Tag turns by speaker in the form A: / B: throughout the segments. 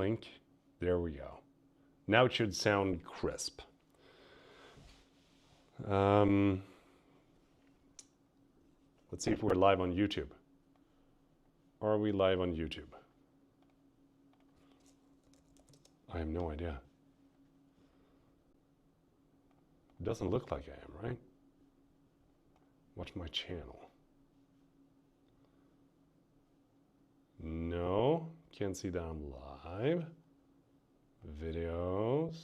A: link. There we go. Now it should sound crisp. Let's see if we're live on YouTube. Are we live on YouTube? I have no idea. It doesn't look like I am, right? Watch my channel. No, can't see that I'm live. Videos.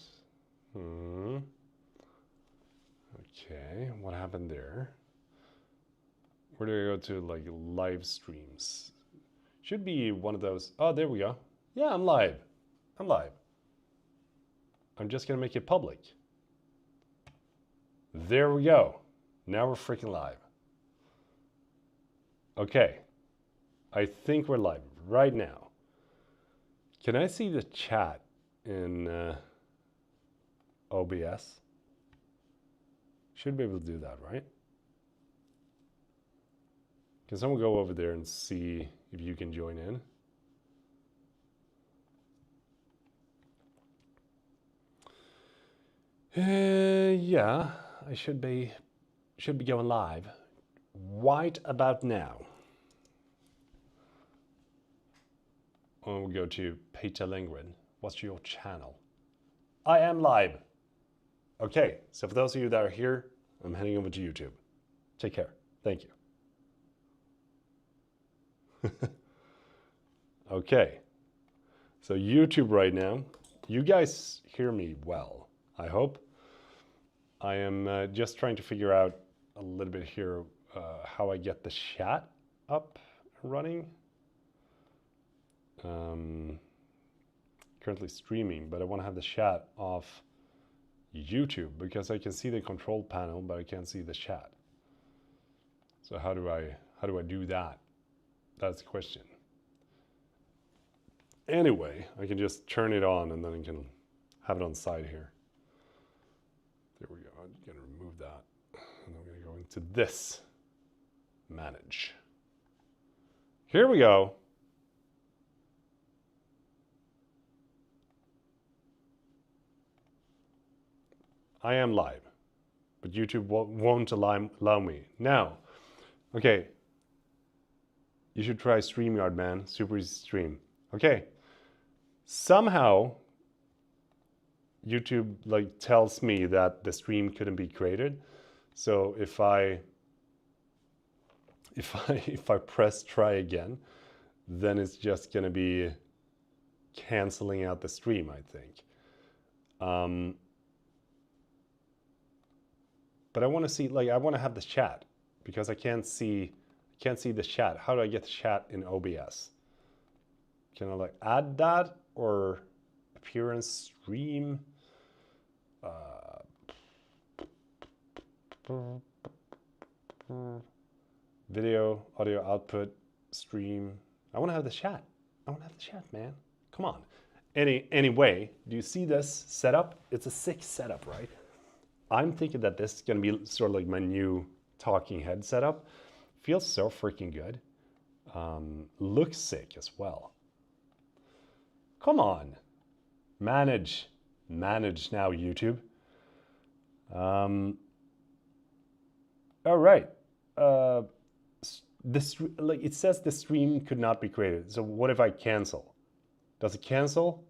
A: Okay, what happened there? Where do I go to, like, live streams? Should be one of those. Oh, there we go. Yeah, I'm live. I'm live. I'm just gonna make it public. There we go. Now we're freaking live. Okay. I think we're live right now. Can I see the chat in OBS? Should be able to do that, right? Can someone go over there and see if you can join in? Yeah, I should be going live right about now. We'll go to Peter Lindgren. What's your channel? I am live. Okay, so for those of you that are here, I'm heading over to YouTube. Take care. Thank you. Okay, so YouTube right now. You guys hear me well, I hope. I am just trying to figure out a little bit here how I get the chat up and running. Currently streaming, but I want to have the chat off YouTube because I can see the control panel, but I can't see the chat. So how do I do that? That's the question. Anyway, I can just turn it on and then I can have it on the side here. There we go. I'm going to remove that. And I'm going to go into this. Manage. Here we go. I am live, but YouTube won't allow me. Now, okay. You should try StreamYard, man. Super easy to stream. Okay. Somehow, YouTube like tells me that the stream couldn't be created. So if I press try again, then it's just gonna be canceling out the stream, I think. But I want to see, like, I want to have the chat because I can't see the chat. How do I get the chat in OBS? Can I like add that or appearance stream? Video, audio output, stream. I want to have the chat. I want to have the chat, man. Come on. Anyway, do you see this setup? It's a sick setup, right? I'm thinking that this is going to be sort of like my new talking head setup. Feels so freaking good. Looks sick as well. Come on. Manage now, YouTube. All right. This, like, it says the stream could not be created. So what if I cancel? Does it cancel?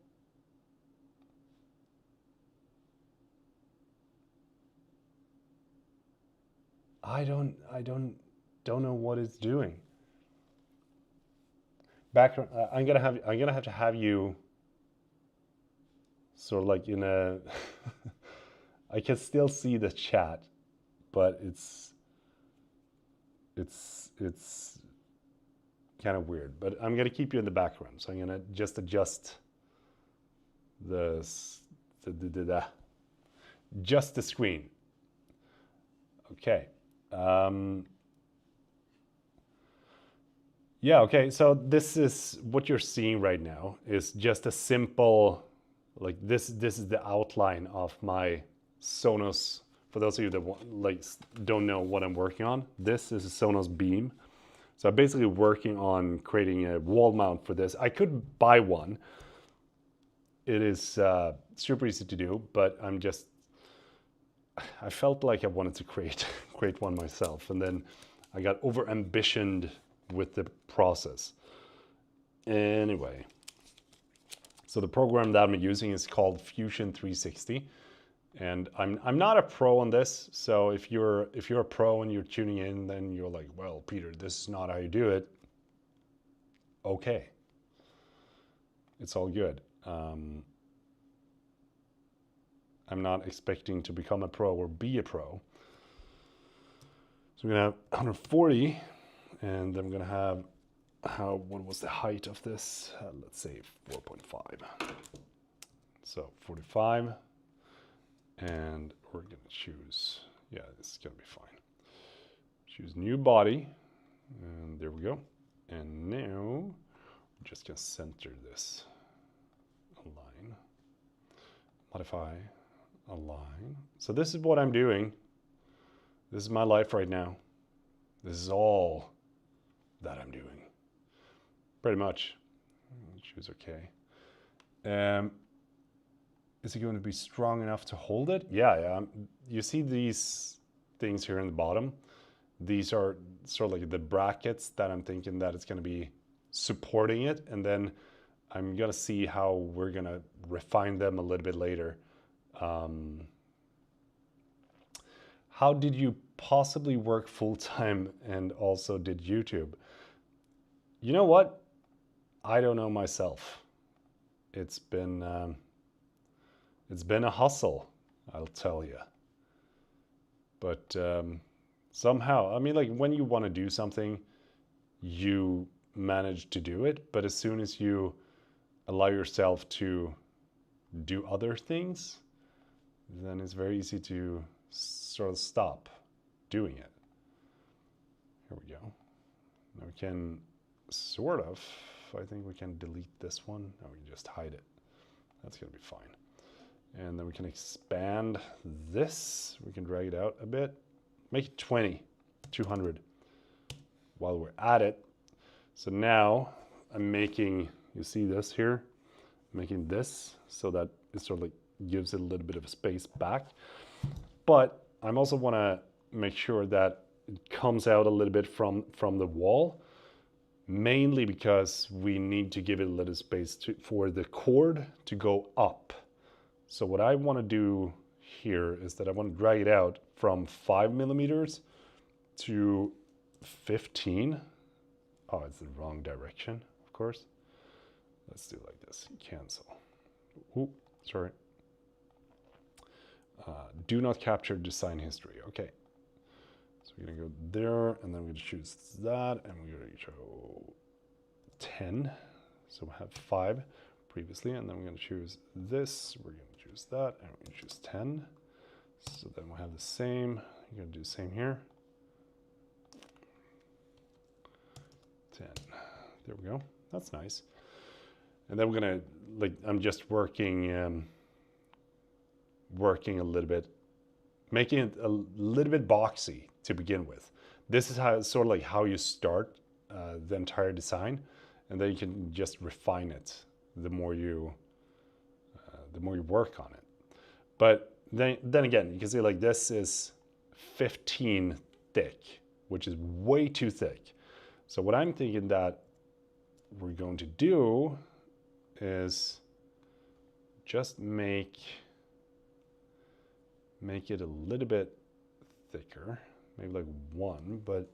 A: I don't know what it's doing. Background. I'm gonna have to have you sort of like in a. I can still see the chat, but it's kind of weird. But I'm gonna keep you in the background, so I'm gonna just adjust just the screen. Okay. Yeah, okay, so this is what you're seeing right now is just a simple, like this is the outline of my Sonos. For those of you that don't know what I'm working on, this is a Sonos Beam. So I'm basically working on creating a wall mount for this. I could buy one, it is super easy to do, but I felt like I wanted to create one myself, and then I got over ambitioned with the process. Anyway, so the program that I'm using is called Fusion 360, and I'm not a pro on this. So if you're a pro and you're tuning in, then you're like, well, Peter, this is not how you do it. Okay, it's all good. I'm not expecting to become a pro or be a pro. So we're gonna have 140, and then we're gonna have what was the height of this? Let's say 4.5. So 45, and we're gonna choose, yeah, this is gonna be fine. Choose new body, and there we go. And now we're just gonna center this, align, modify, align. So this is what I'm doing. This is my life right now. This is all that I'm doing. Pretty much. Choose OK. Is it going to be strong enough to hold it? Yeah. You see these things here in the bottom? These are sort of like the brackets that I'm thinking that it's going to be supporting it. And then I'm going to see how we're going to refine them a little bit later. How did you possibly work full-time and also did YouTube? You know what? I don't know myself. It's been a hustle, I'll tell you. But somehow, I mean, like when you want to do something, you manage to do it. But as soon as you allow yourself to do other things, then it's very easy to sort of stop doing it. Here we go. Now we can sort of, I think we can delete this one. No, we can just hide it. That's gonna be fine. And then we can expand this. We can drag it out a bit. Make it 200 while we're at it. So now I'm making, you see this here? I'm making this so that it sort of like gives it a little bit of a space back. But I also want to make sure that it comes out a little bit from the wall, mainly because we need to give it a little space for the cord to go up. So what I want to do here is that I want to drag it out from 5 millimeters to 15. Oh, it's the wrong direction, of course. Let's do it like this, cancel. Ooh, sorry. Do not capture design history. Okay. So we're going to go there, and then we're going to choose that, and we're going to show 10. So we have 5 previously, and then we're going to choose this. We're going to choose that, and we're going to choose 10. So then we'll have the same. You're going to do the same here. 10. There we go. That's nice. And then we're going to, like, I'm just working a little bit, making it a little bit boxy to begin with. This is how, sort of like how you start the entire design, and then you can just refine it the more you work on it. But then again, you can see like this is 15 thick, which is way too thick. So what I'm thinking that we're going to do is just make it a little bit thicker, maybe like 1, but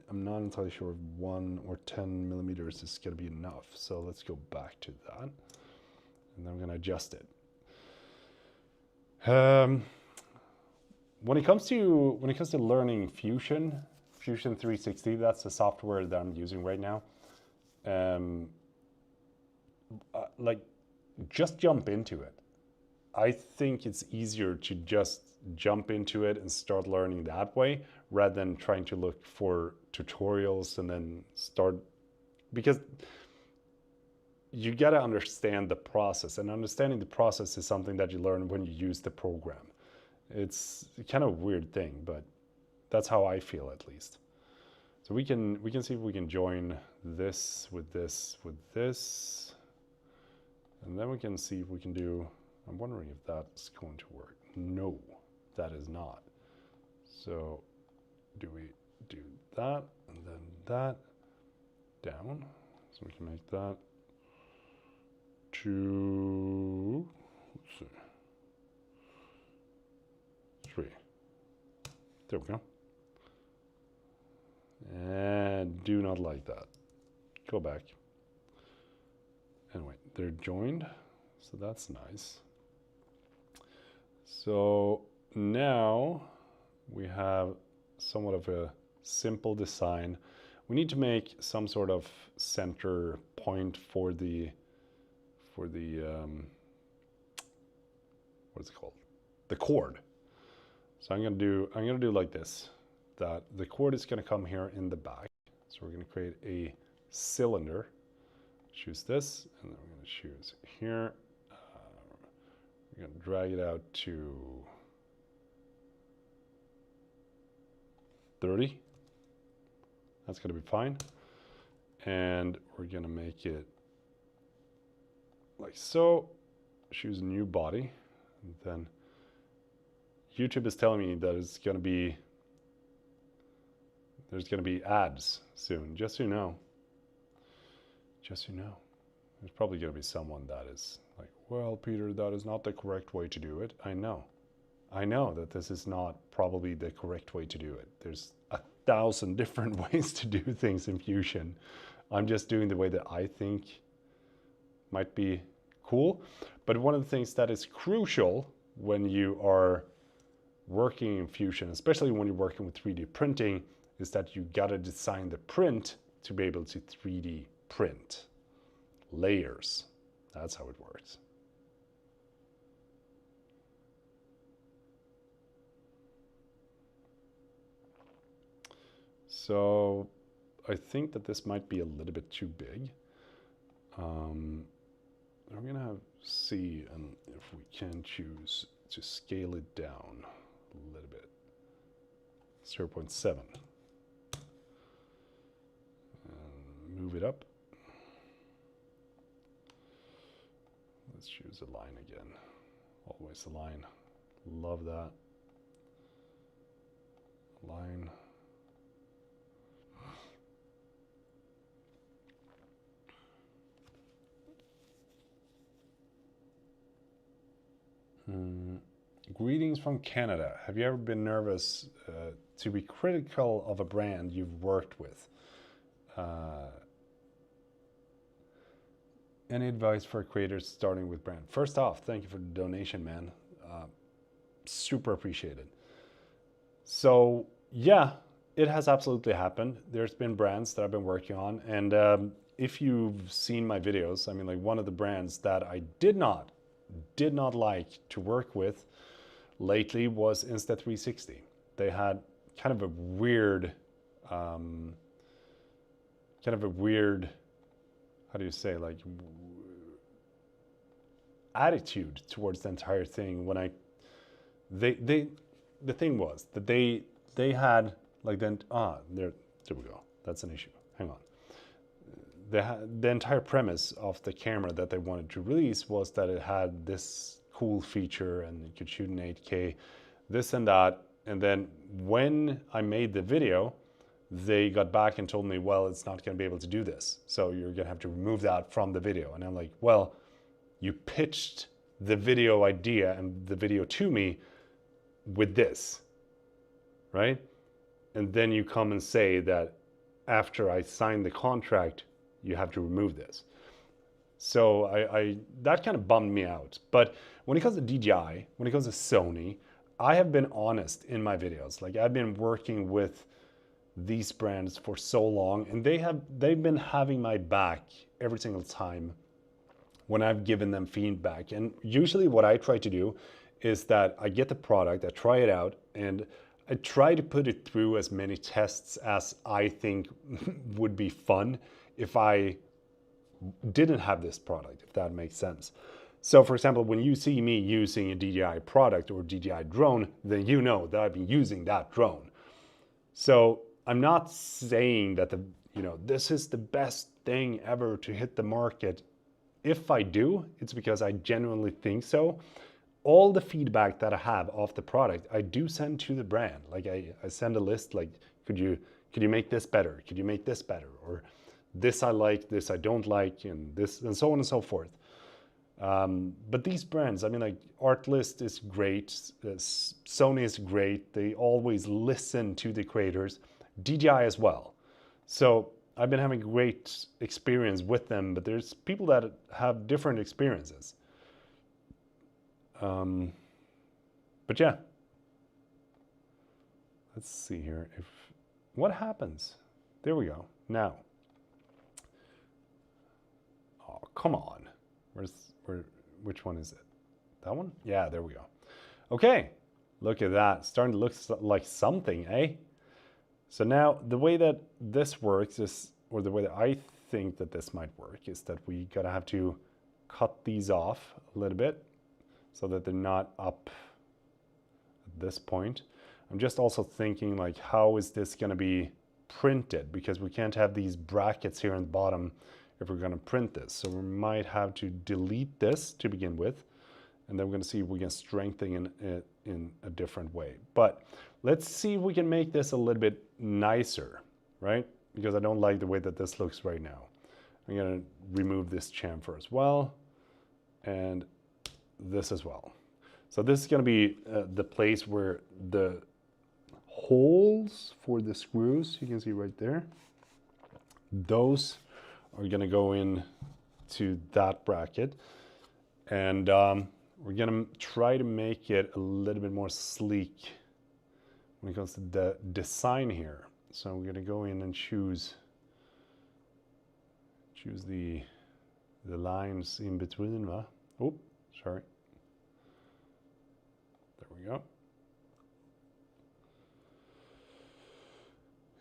A: I'm not entirely sure if 1 or 10 millimeters is going to be enough. So let's go back to that, and then I'm going to adjust it. When it comes to learning Fusion 360, that's the software that I'm using right now. Like, just jump into it. I think it's easier to just jump into it and start learning that way rather than trying to look for tutorials and then start, because you got to understand the process, and understanding the process is something that you learn when you use the program. It's kind of a weird thing, but that's how I feel, at least. So we can see if we can join this with this with this, And then we can see if we can do, I'm wondering if that's going to work. No, that is not. So do we do that and then that down? So we can make that to, let's see, 3. There we go. And do not like that. Go back. Anyway, they're joined, so that's nice. So now we have somewhat of a simple design. We need to make some sort of center point for the what's it called? The cord. So I'm gonna do like this. That the cord is gonna come here in the back. So we're gonna create a cylinder. Choose this, and then we're gonna choose here. We're gonna drag it out to 30. That's gonna be fine. And we're gonna make it like so. Choose a new body. And then YouTube is telling me that it's gonna be, there's gonna be ads soon, just so you know. Just so you know. There's probably gonna be someone that is like, well, Peter, that is not the correct way to do it. I know that this is not probably the correct way to do it. There's 1,000 different ways to do things in Fusion. I'm just doing the way that I think might be cool. But one of the things that is crucial when you are working in Fusion, especially when you're working with 3D printing, is that you gotta design the print to be able to 3D print layers. That's how it works. So I think that this might be a little bit too big. I'm gonna have see and if we can choose to scale it down a little bit. 0.7. And move it up. Let's choose a line again. Always a line. Love that. Line. Greetings from Canada. Have you ever been nervous to be critical of a brand you've worked with? Any advice for creators starting with brand? First off, thank you for the donation, man. Super appreciated. So yeah, it has absolutely happened. There's been brands that I've been working on, and if you've seen my videos, I mean, like one of the brands that I did not like to work with lately was Insta360. They had kind of a weird, how do you say, like attitude towards the entire thing. When the thing was that they had like there we go. That's an issue. Hang on. The entire premise of the camera that they wanted to release was that it had this cool feature and you could shoot in 8K, this and that. And then when I made the video, they got back and told me, well, it's not going to be able to do this. So you're going to have to remove that from the video. And I'm like, well, you pitched the video idea and the video to me with this, right? And then you come and say that after I signed the contract, you have to remove this. So that kind of bummed me out. But when it comes to DJI, when it comes to Sony, I have been honest in my videos. Like I've been working with these brands for so long, and they've been having my back every single time when I've given them feedback. And usually what I try to do is that I get the product, I try it out, and I try to put it through as many tests as I think would be fun if I didn't have this product, if that makes sense. So for example, when you see me using a DJI product or DJI drone, then you know that I've been using that drone. So I'm not saying that this is the best thing ever to hit the market. if I do, it's because I genuinely think so. All the feedback that I have of the product, I do send to the brand. Like I send a list like, could you make this better? Could you make this better? Or this I like, this I don't like, and this, and so on and so forth. But these brands, I mean, like Artlist is great, Sony is great. They always listen to the creators, DJI as well. So I've been having great experience with them, but there's people that have different experiences. But yeah, let's see here. What happens? There we go. Now, oh, come on. Which one is it? That one? Yeah, there we go. Okay, look at that. Starting to look like something, eh? So now the way that this works is, or the way that I think that this might work, is that we gotta have to cut these off a little bit so that they're not up at this point. I'm just also thinking like, how is this gonna be printed? Because we can't have these brackets here on the bottom if we're gonna print this. So we might have to delete this to begin with, and then we're gonna see if we can strengthen it in a different way. But let's see if we can make this a little bit nicer, right? Because I don't like the way that this looks right now. I'm gonna remove this chamfer as well, and this as well. So this is gonna be the place where the holes for the screws, you can see right there, those are gonna go in to that bracket. And we're gonna try to make it a little bit more sleek when it comes to the design here. So we're gonna go in and choose the lines in between. Oh, sorry. There we go.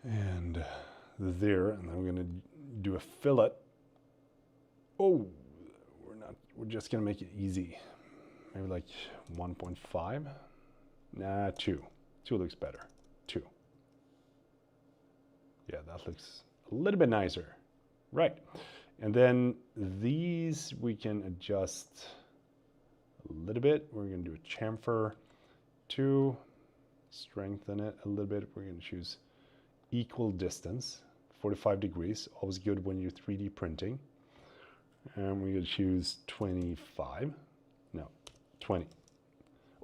A: And there, and then we're gonna do a fillet. Oh, we're just gonna make it easy. Maybe like 1.5. Nah, 2. 2 looks better. 2. Yeah, that looks a little bit nicer. Right. And then these we can adjust a little bit. We're gonna do a chamfer to strengthen it a little bit. We're gonna choose equal distance, 45 degrees. Always good when you're 3D printing. And we're gonna choose 25. No, 20.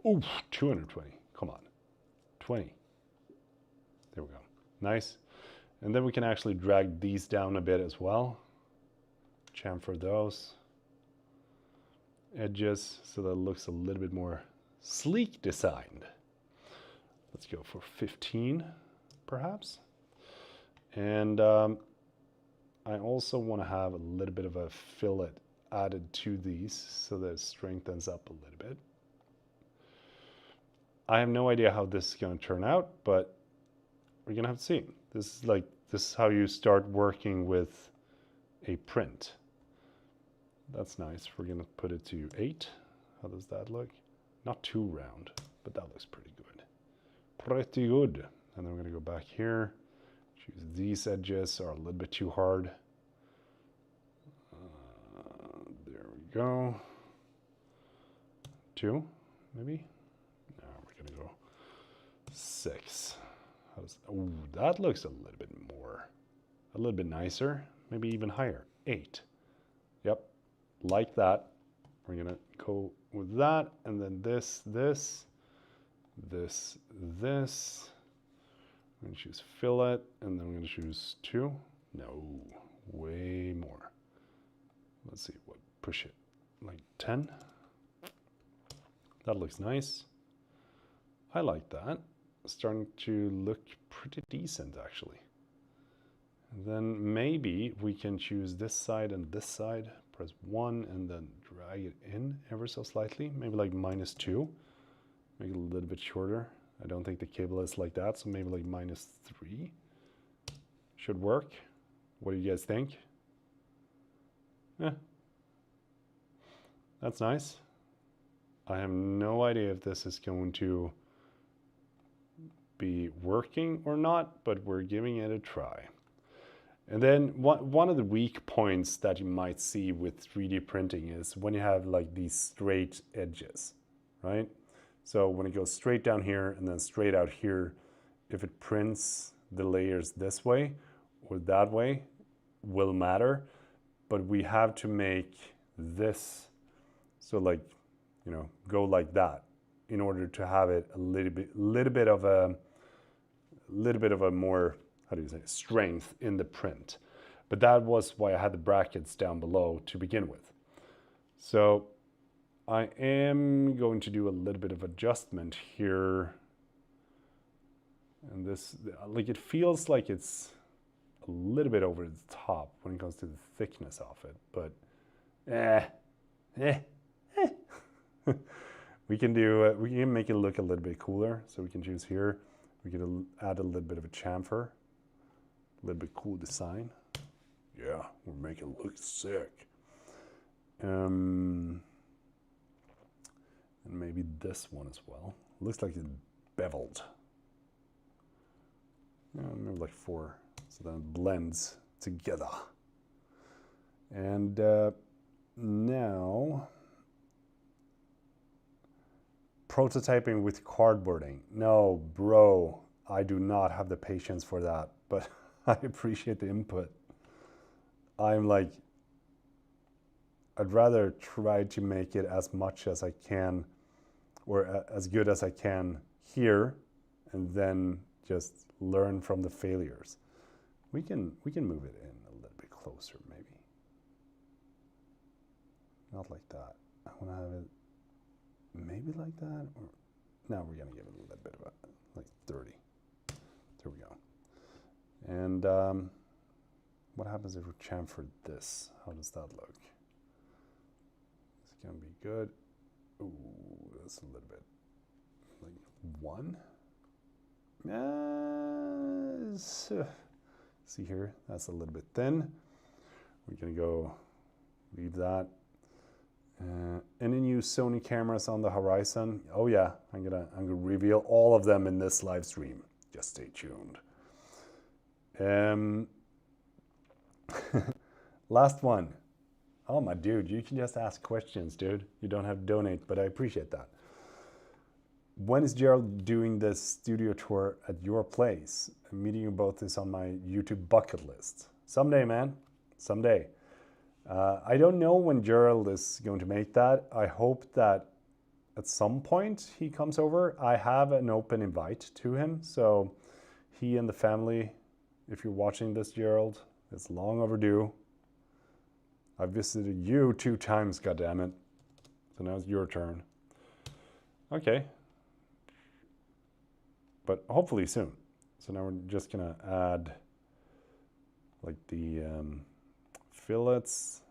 A: Ooh, 220. Come on. 20. There we go. Nice. And then we can actually drag these down a bit as well. Chamfer those edges so that it looks a little bit more sleek designed. Let's go for 15, perhaps. And I also want to have a little bit of a fillet added to these so that it strengthens up a little bit. I have no idea how this is going to turn out, but we're going to have to see. This is how you start working with a print. That's nice. We're going to put it to 8. How does that look? Not too round, but that looks pretty good. Pretty good. And then we're going to go back here. Choose these edges are a little bit too hard. There we go. 2, maybe? No, we're going to go 6. Oh, that looks a little bit more, a little bit nicer, maybe even higher. 8. Yep, like that. We're gonna go with that, and then this. I'm gonna choose fillet, and then I'm gonna choose 2. No, way more. Let's see, what, push it, like 10. That looks nice. I like that. Starting to look pretty decent, actually. And then maybe we can choose this side and this side, press 1 and then drag it in ever so slightly, maybe like -2, make it a little bit shorter. I don't think the cable is like that, so maybe like -3 should work. What do you guys think? Yeah, that's nice. I have no idea if this is going to be working or not, but we're giving it a try. And then one of the weak points that you might see with 3D printing is when you have like these straight edges, right? So when it goes straight down here and then straight out here, if it prints the layers this way or that way, will matter. But we have to make this, so like, you know, go like that in order to have it a little bit of a more, how do you say, strength in the print. But that was why I had the brackets down below to begin with. So I am going to do a little bit of adjustment here. And this, like, it feels like it's a little bit over the top when it comes to the thickness of it, but we can do, we can make it look a little bit cooler. So we can choose here. We can add a little bit of a chamfer, a little bit cool design. Yeah, we'll make it look sick. And maybe this one as well. Looks like it's beveled. Yeah, maybe like 4, so then it blends together. And now, prototyping with cardboarding. No, bro, I do not have the patience for that, but I appreciate the input. I'm like, I'd rather try to make it as much as I can, or as good as I can here, and then just learn from the failures. We can move it in a little bit closer, maybe. Not like that. I want to have it maybe like that, or now we're gonna give it a little bit of a, like 30. There we go. And what happens if we chamfer this? How does that look? It's gonna be good. Ooh, that's a little bit like 1. See here, that's a little bit thin. We're gonna go leave that. Any new Sony cameras on the horizon? Oh yeah, I'm gonna reveal all of them in this live stream. Just stay tuned. Last one. Oh my dude, you can just ask questions, dude. You don't have to donate, but I appreciate that. When is Gerald doing this studio tour at your place? Meeting you both is on my YouTube bucket list. Someday, man. Someday. I don't know when Gerald is going to make that. I hope that at some point he comes over. I have an open invite to him. So he and the family, if you're watching this, Gerald, it's long overdue. I visited you 2 times, goddammit. So now it's your turn. Okay. But hopefully soon. So now we're just gonna add like the fillets.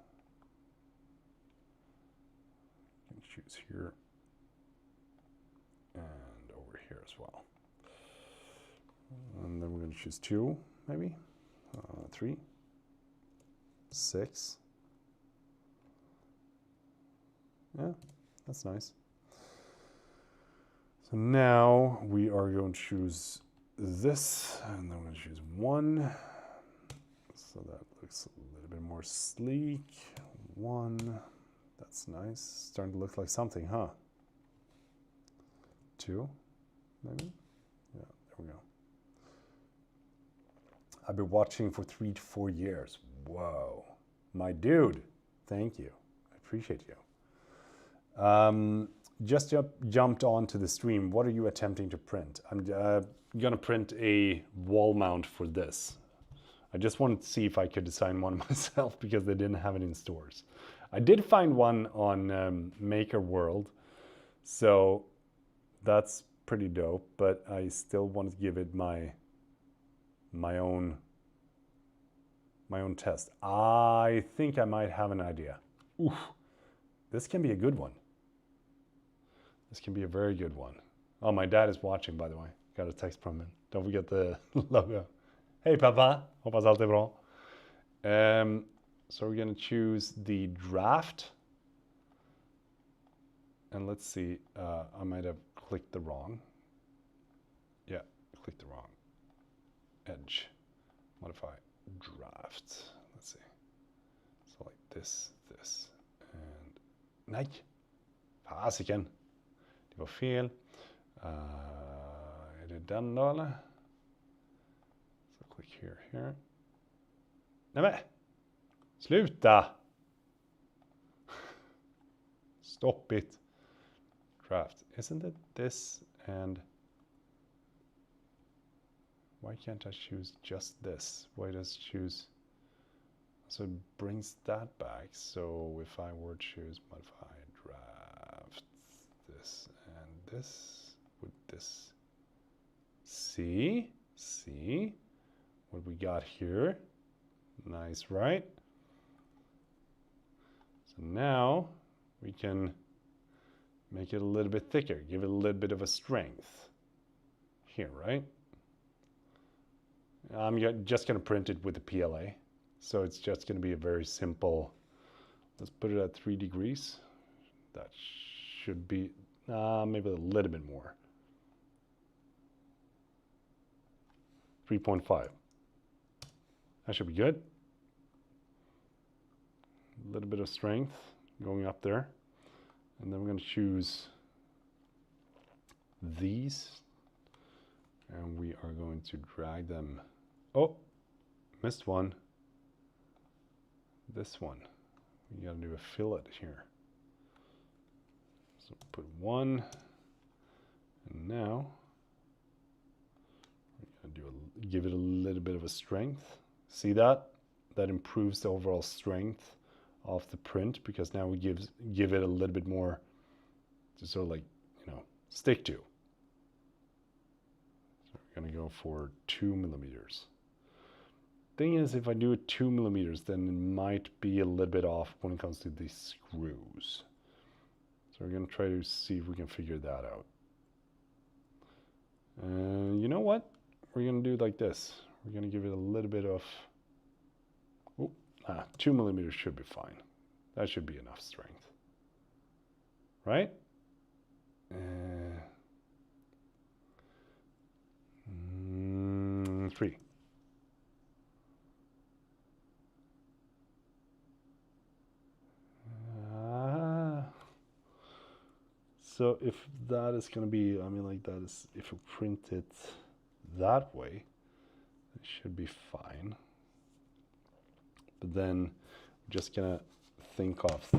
A: You can choose here and over here as well. And then we're gonna choose 2, maybe 3, 6. Yeah, that's nice. So now we are going to choose this, and then we're going to choose 1. So that looks a little bit more sleek. 1, that's nice. Starting to look like something, huh? 2, maybe? Yeah, there we go. I've been watching for 3 to 4 years. Whoa. My dude, thank you. I appreciate you. Just jumped onto the stream. What are you attempting to print? I'm gonna print a wall mount for this. I just wanted to see if I could design one myself because they didn't have it in stores. I did find one on Maker World, so that's pretty dope. But I still want to give it my own test. I think I might have an idea. Oof, this can be a good one. This can be a very good one. Oh, my dad is watching, by the way. Got a text from him. Don't forget the logo. Hey, Papa. Hoppas allt är bra. So we're going to choose the draft. And let's see. I might have clicked the wrong. Yeah, clicked the wrong. Edge. Modify. draft. Let's see. So like this, and nej, fasiken. Det var fel. Är det den då eller? So click here. Nej men, sluta! Stop it. Draft. Isn't it this and why can't I choose just this? Why does it choose? So it brings that back. So if I were to choose modify draft this and this, would this? See what we got here? Nice, right? So now we can make it a little bit thicker, give it a little bit of a strength here, right? I'm just going to print it with the PLA. So it's just going to be a very simple, let's put it at 3 degrees. That should be maybe a little bit more. 3.5. That should be good. A little bit of strength going up there. And then we're going to choose these. And we are going to drag them. Oh, missed one. This one. We got to do a fillet here. So put one. And now we're going to give it a little bit of a strength. See that? That improves the overall strength of the print because now we give it a little bit more to sort of like, stick to. So we're going to go for 2 millimeters. Thing is, if I do it 2 millimeters, then it might be a little bit off when it comes to these screws. So we're going to try to see if we can figure that out. You know what? We're going to do it like this. We're going to give it a little bit of... 2 millimeters should be fine. That should be enough strength. Right? 3. So if that is going to be, that is, if we print it that way, it should be fine. But then I'm just going to think of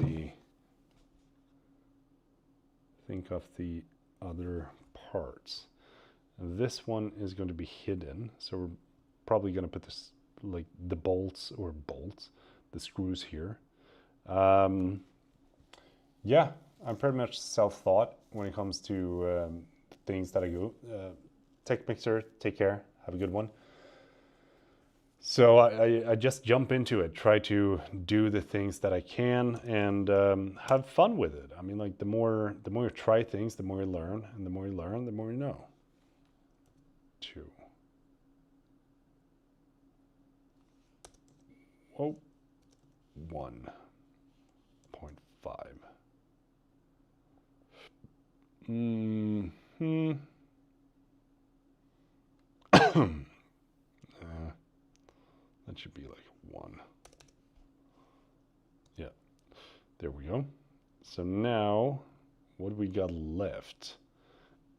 A: the other parts. And this one is going to be hidden. So we're probably going to put this, like the the screws here. Yeah. I'm pretty much self-taught when it comes to things that I do. Tech Mixer, take care, have a good one. So I just jump into it, try to do the things that I can and have fun with it. The more you try things, the more you learn, and the more you learn, the more you know. 2. Oh, 1.5. That should be like 1. Yeah, there we go. So now what we got left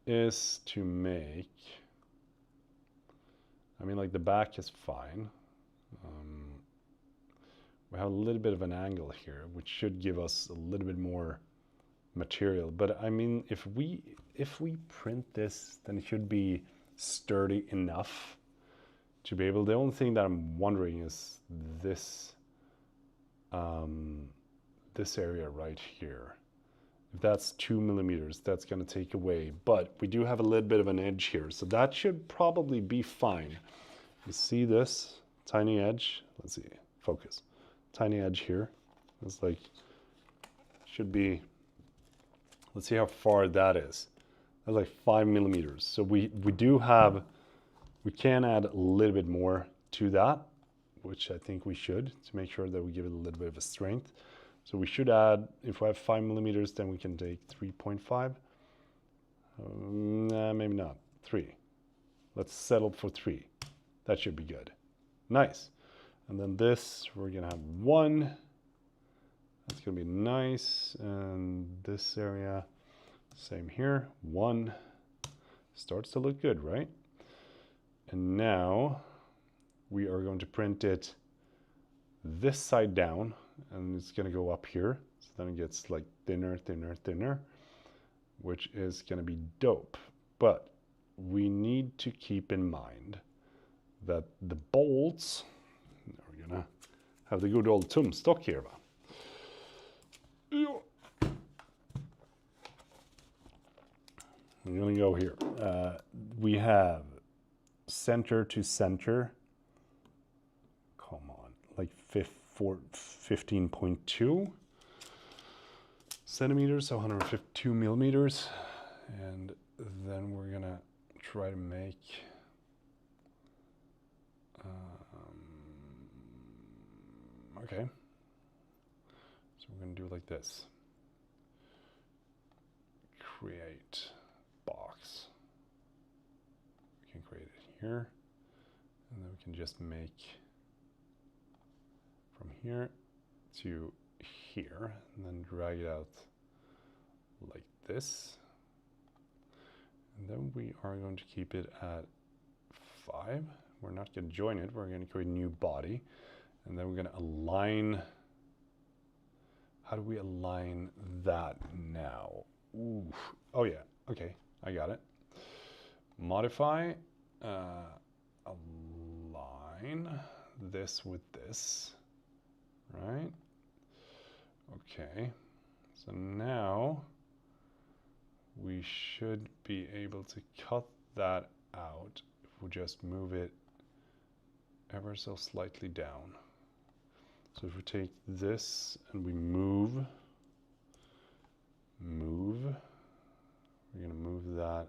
A: is to make, the back is fine. We have a little bit of an angle here, which should give us a little bit more material. But if we print this, then it should be sturdy enough to be able. The only thing that I'm wondering is this this area right here. If that's 2 millimeters, that's going to take away. But we do have a little bit of an edge here, so that should probably be fine. You see this tiny edge? Let's see, focus. Tiny edge here. It's like, should be, let's see how far that is. That's like 5 millimeters. So we can add a little bit more to that, which I think we should, to make sure that we give it a little bit of a strength. So we should add, if we have 5 millimeters, then we can take 3.5. Nah, maybe not, 3. Let's settle for 3. That should be good. Nice. And then this, we're gonna have 1. That's gonna be nice. And this area, same here, 1. Starts to look good, right? And now we are going to print it this side down, and it's gonna go up here. So then it gets like thinner, thinner, thinner, which is gonna be dope. But we need to keep in mind that the bolts, we're gonna have the good old tumstock here. I'm gonna go here. We have center to center. Come on, like 15.2 centimeters, so 152 millimeters. And then we're gonna try to make okay. So we're gonna do like this. Create box. We can create it here, and then we can just make from here to here, and then drag it out like this. And then we are going to keep it at 5. We're not going to join it. We're going to create a new body, and then we're going to align. How do we align that now? Ooh. Oh yeah, okay, I got it. Modify, align this with this, right? Okay, so now we should be able to cut that out if we just move it ever so slightly down. So if we take this and we move, we're going to move that,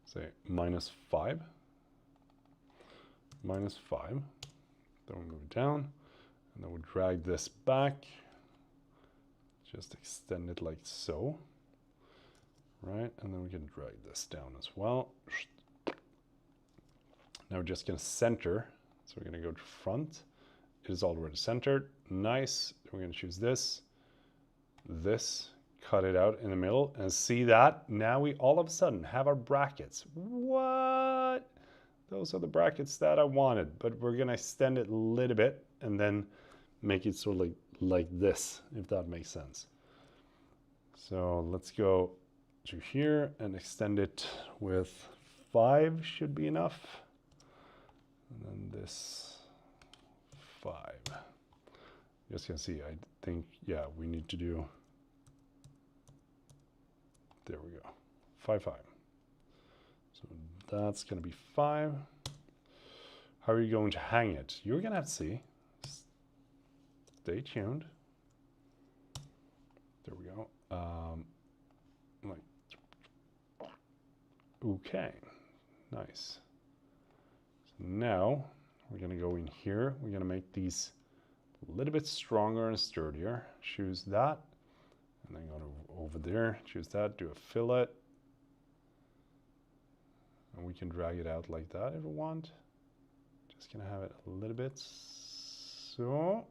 A: say, -5. -5. Then we move it down, and then we drag this back. Just extend it like so. Right, and then we can drag this down as well. Now we're just going to center. So we're going to go to front. It is already centered. Nice. We're going to choose this, cut it out in the middle, and see that? Now we all of a sudden have our brackets. What? Those are the brackets that I wanted, but we're going to extend it a little bit and then make it sort of like this, if that makes sense. So let's go to here and extend it with 5 should be enough. And then this 5. You guys can see, I think, yeah, we need to do, there we go, 5, 5. So that's going to be 5. How are you going to hang it? You're going to have to see. Stay tuned. There we go. Okay, nice. So now we're going to go in here. We're going to make these a little bit stronger and sturdier. Choose that, and then go over there. Choose that. Do a fillet, and we can drag it out like that if we want. Just going to have it a little bit. So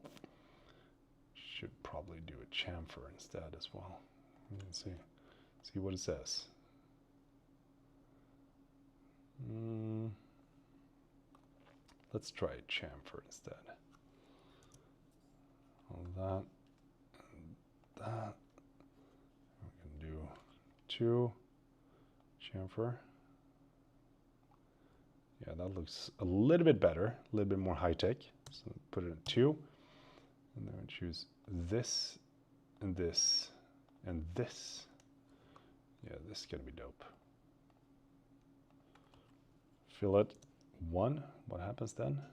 A: should probably do a chamfer instead as well. You can see what it says. Let's try a chamfer instead. All that and that. We can do 2 chamfer. Yeah, that looks a little bit better, a little bit more high tech. So put it at 2, and then we choose this and this and this. Yeah, this is gonna be dope. Fillet 1. What happens then?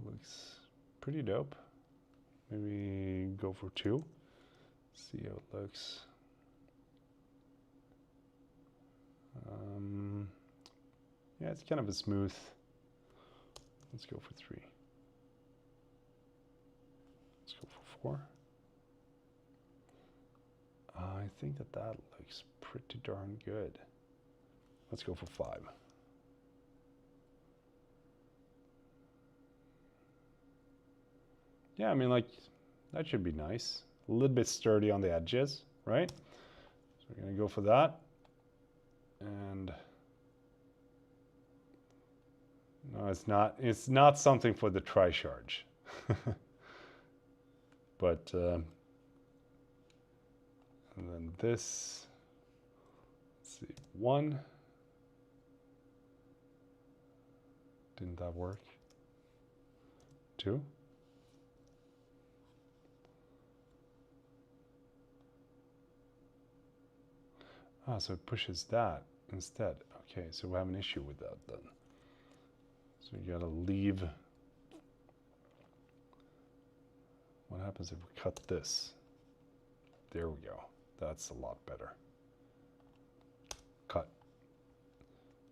A: Looks pretty dope. Maybe go for 2. See how it looks. Yeah, it's kind of a smooth. Let's go for 3. Let's go for 4. I think that looks pretty darn good. Let's go for 5. Yeah, I mean, like, that should be nice. A little bit sturdy on the edges, right? So we're gonna go for that. And no, it's not something for the tri-charge. But and then this, let's see, 1. Didn't that work? 2. Ah, so it pushes that instead. Okay, so we have an issue with that then. So you gotta leave. What happens if we cut this? There we go. That's a lot better. Cut.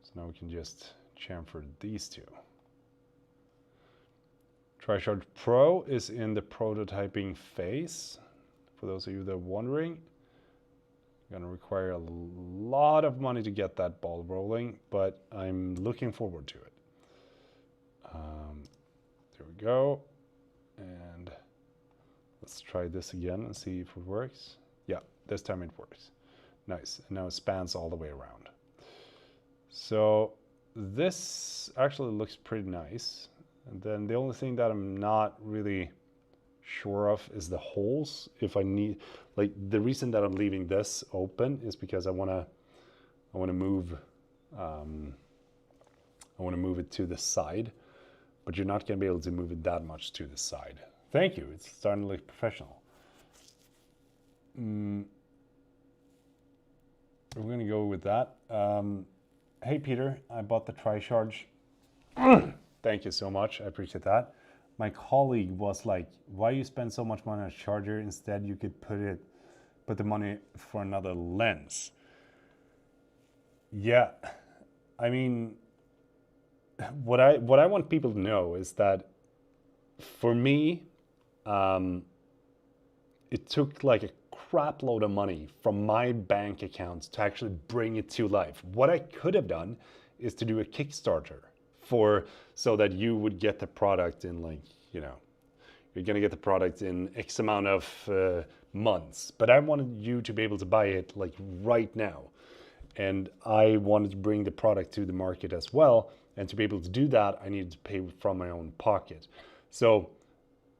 A: So now we can just chamfer these two. Tri-Charge Pro is in the prototyping phase. For those of you that are wondering, gonna require a lot of money to get that ball rolling, but I'm looking forward to it. There we go. And let's try this again and see if it works. Yeah, this time it works. Nice. And now it spans all the way around. So this actually looks pretty nice. And then the only thing that I'm not really sure of is the holes. If I need, like, the reason that I'm leaving this open is because I want to move it to the side, but you're not going to be able to move it that much to the side. Thank you. It's starting to look professional. We're going to go with that. Hey, Peter, I bought the tri-charge. Thank you so much. I appreciate that. My colleague was like, why you spend so much money on a charger? Instead, you could put the money for another lens. Yeah, I mean, what I want people to know is that for me, it took like a crap load of money from my bank account to actually bring it to life. What I could have done is to do a Kickstarter so that you would get the product in, like, you know, you're gonna get the product in X amount of months. But I wanted you to be able to buy it like right now. And I wanted to bring the product to the market as well. And to be able to do that, I needed to pay from my own pocket. So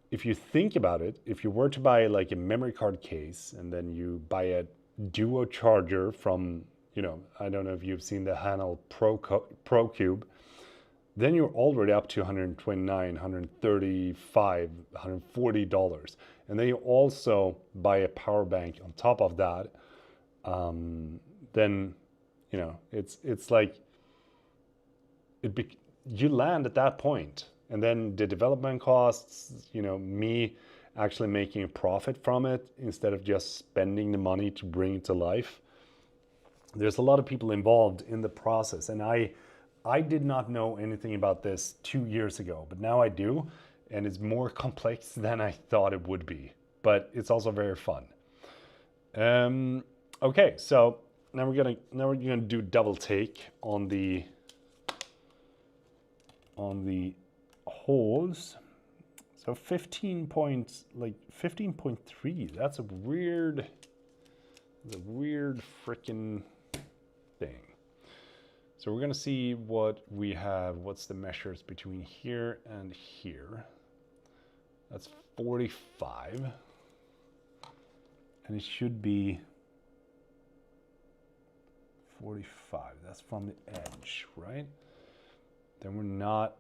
A: if you think about it, if you were to buy like a memory card case and then you buy a duo charger from, you know, I don't know if you've seen the Hanel Pro Cube, then you're already up to $129, $135, $140. And then you also buy a power bank on top of that. Then, you know, it's like, you land at that point. And then the development costs, you know, me actually making a profit from it instead of just spending the money to bring it to life. There's a lot of people involved in the process. And I did not know anything about this 2 years ago, but now I do, and it's more complex than I thought it would be, but it's also very fun. Okay, so now we're gonna do double take on the holes. So 15.3. That's a weird freaking thing. So we're gonna see what we have, what's the measures between here and here. That's 45. And it should be 45. That's from the edge, right? Then we're not,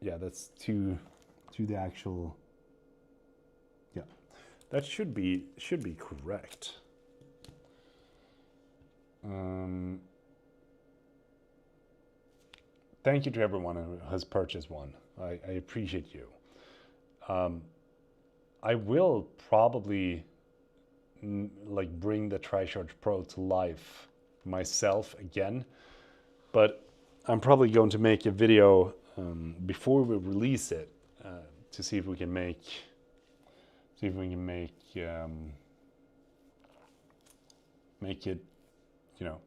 A: yeah, that's to the actual, yeah. That should be correct. Thank you to everyone who has purchased one. I appreciate you. I will probably like bring the Tri-Charge Pro to life myself again, but I'm probably going to make a video before we release it to see if we can make it, you know,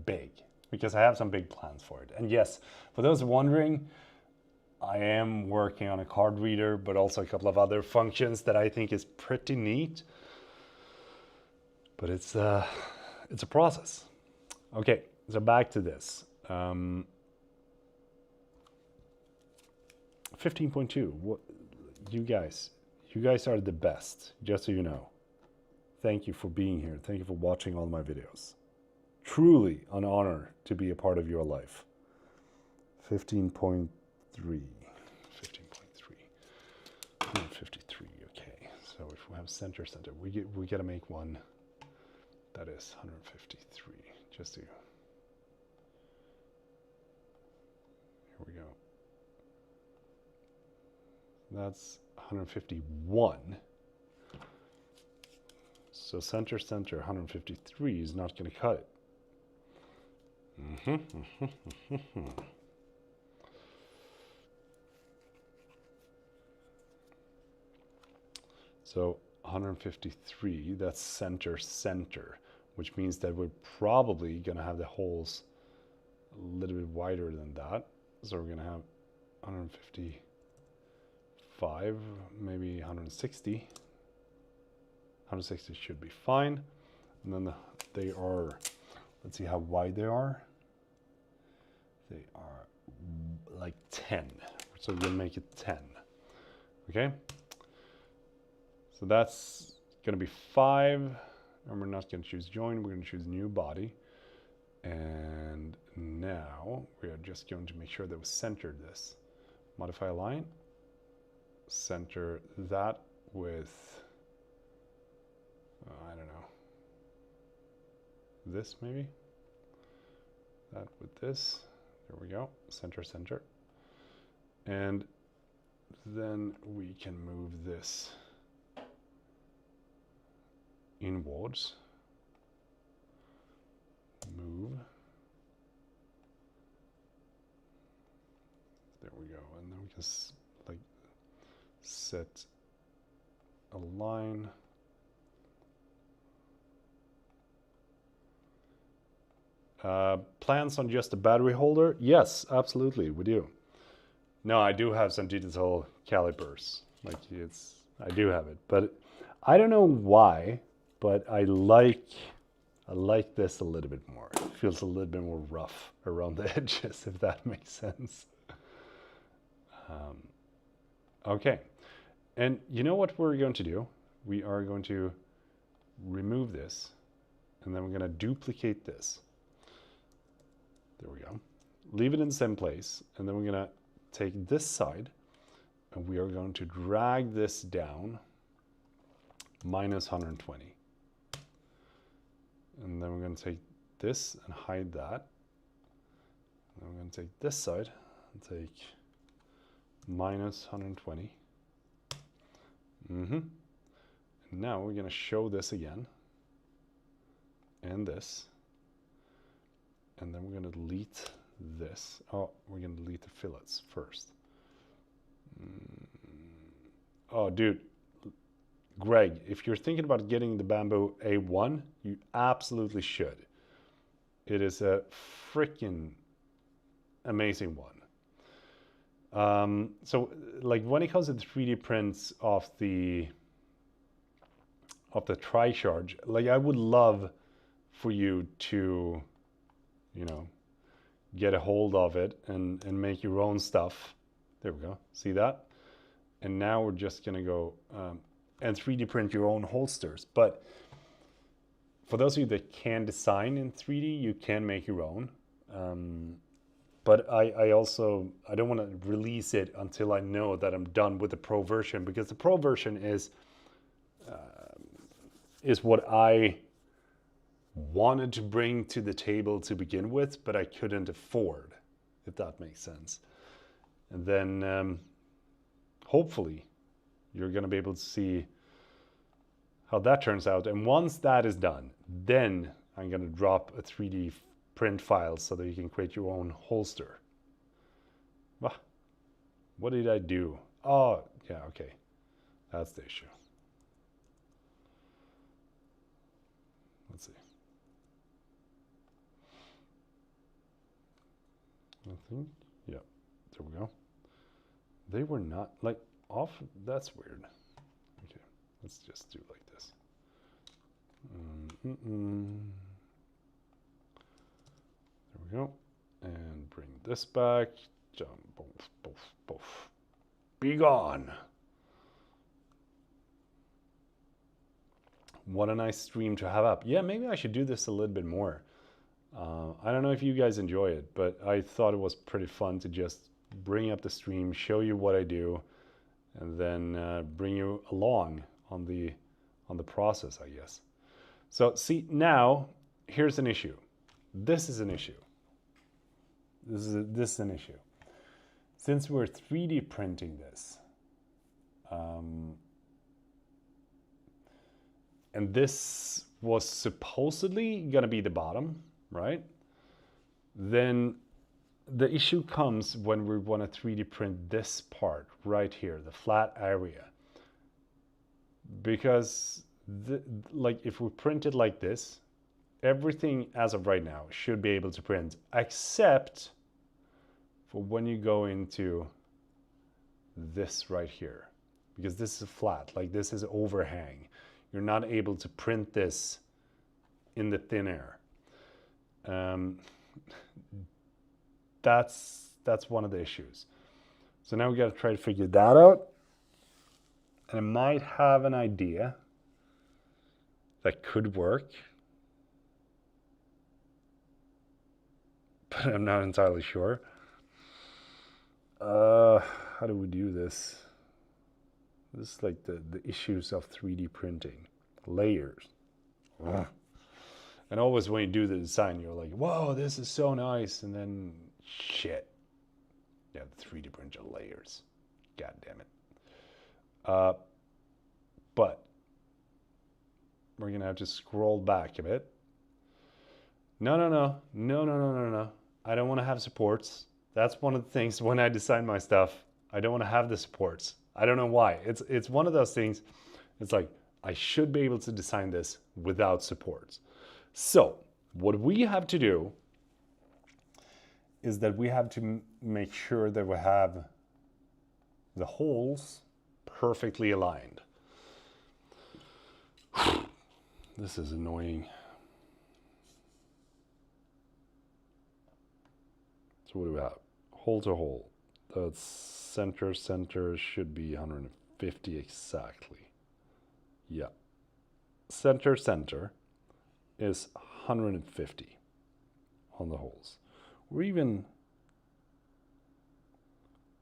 A: big, because I have some big plans for it. And yes, for those wondering, I am working on a card reader, but also a couple of other functions that I think is pretty neat. But it's a process. Okay, so back to this. 15.2. What, you guys are the best, just so you know. Thank you for being here. Thank you for watching all my videos. Truly an honor to be a part of your life. 15.3. 153. Okay. So if we have center, we gotta make one that is 153. Just to. Here we go. That's 151. So center 153 is not going to cut it. So 153, that's center, which means that we're probably going to have the holes a little bit wider than that. So we're going to have 155, maybe 160. 160 should be fine. And then they are, let's see how wide they are. They are like 10. So we're gonna make it 10. Okay? So that's gonna be 5. And we're not gonna choose join, we're gonna choose new body. And now we are just going to make sure that we center this. Modify line. Center that with, I don't know, this maybe, that with this, there we go, center, and then we can move this inwards, move, there we go, and then we can like set a line. Plans on just a battery holder? Yes, absolutely, we do. No, I do have some digital calipers. Like I do have it, but I don't know why, but I like this a little bit more. It feels a little bit more rough around the edges, if that makes sense. Okay, and you know what we're going to do? We are going to remove this, and then we're going to duplicate this. There we go. Leave it in the same place, and then we're going to take this side, and we are going to drag this down minus 120. And then we're going to take this and hide that. And then we're going to take this side and take minus 120. And now we're going to show this again, and this. And then we're going to delete this. Oh, we're going to delete the fillets first. Oh, dude. Greg, if you're thinking about getting the Bamboo A1, you absolutely should. It is a freaking amazing one. So, like, when it comes to the 3D prints of the Tri-Charge, like, I would love for you to, you know, get a hold of it and make your own stuff. There we go. See that? And now we're just going to go and 3D print your own holsters. But for those of you that can design in 3D, you can make your own. But I don't want to release it until I know that I'm done with the Pro version, because the Pro version is what I wanted to bring to the table to begin with, but I couldn't afford, if that makes sense. And then hopefully you're going to be able to see how that turns out. And once that is done, then I'm going to drop a 3D print file so that you can create your own holster. What did I do? Oh, yeah, okay. That's the issue. Let's see. I think, yeah, there we go. They were not like off. That's weird. Okay, let's just do like this. There we go. And bring this back. Jump, boof, boof, boof. Be gone. What a nice stream to have up. Yeah, maybe I should do this a little bit more. I don't know if you guys enjoy it, but I thought it was pretty fun to just bring up the stream, show you what I do, and then bring you along on the process, I guess. So see, now here's an issue. This is an issue. This is an issue. Since we're 3D printing this, and this was supposedly gonna be the bottom, right? Then the issue comes when we want to 3D print this part right here, the flat area. Because like if we print it like this, everything as of right now should be able to print, except for when you go into this right here, because this is flat, like this is overhang. You're not able to print this in the thin air. That's one of the issues. So now we got to try to figure that out. And I might have an idea that could work, but I'm not entirely sure. How do we do this? This is like the issues of 3D printing. Layers. Ugh. And always when you do the design, you're like, whoa, this is so nice. And then, shit. You have 3D printer layers. God damn it. But we're going to have to scroll back a bit. No. I don't want to have supports. That's one of the things when I design my stuff. I don't want to have the supports. I don't know why. It's one of those things. It's like, I should be able to design this without supports. So what we have to do is that we have to make sure that we have the holes perfectly aligned. This is annoying. So what do we have? Hole to hole. That's center should be 150 exactly. Yeah. Center is 150 on the holes. Or even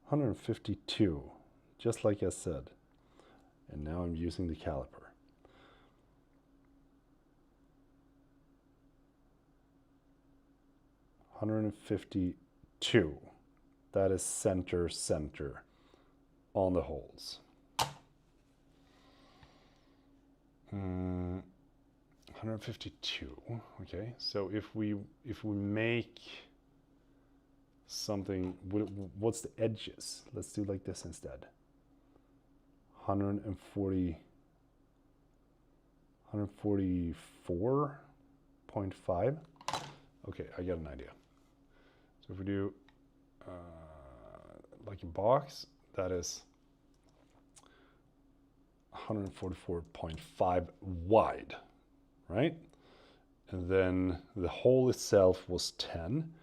A: 152, just like I said. And now I'm using the caliper. $152. That is center on the holes. 152. Okay, so if we make something, what's the edges? Let's do like this instead. 144.5. Okay, I got an idea. So if we do like a box, that is 144.5 wide, right? And then the hole itself was 10.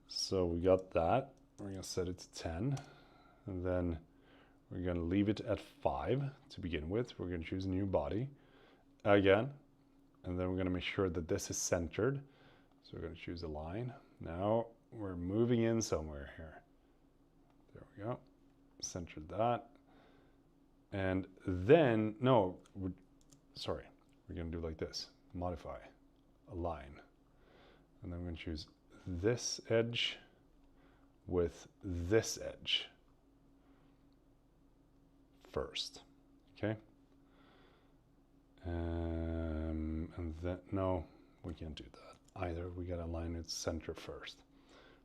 A: So we got that. We're going to set it to 10. And then we're going to leave it at 5 to begin with. We're going to choose a new body again. And then we're going to make sure that this is centered. So we're going to choose a line. Now we're moving in somewhere here. There we go. Centered that. And then, no, sorry, we're going to do like this. Modify, align. And then we're going to choose this edge with this edge first. Okay? And then, no, we can't do that either. We got to align it center first.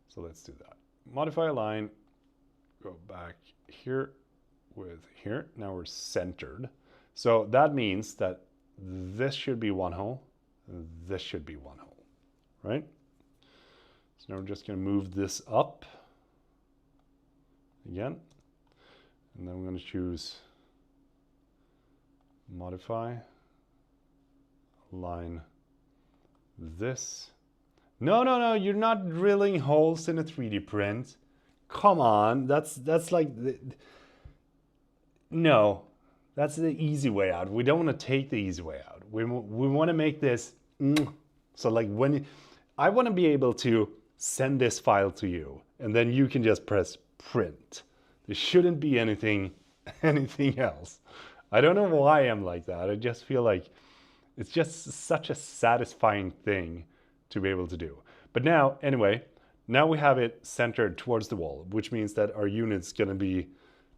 A: So let's do that. Modify, align, go back here with here. Now we're centered. So that means that this should be one hole, this should be one hole, right? So now we're just going to move this up again. And then I'm going to choose modify, align this. No, you're not drilling holes in a 3D print. Come on, that's like no, that's the easy way out. We don't want to take the easy way out. We want to make this so like when I want to be able to send this file to you, and then you can just press print. There shouldn't be anything else. I don't know why I'm like that. I just feel like it's just such a satisfying thing to be able to do. But now, anyway, now we have it centered towards the wall, which means that our unit's going to be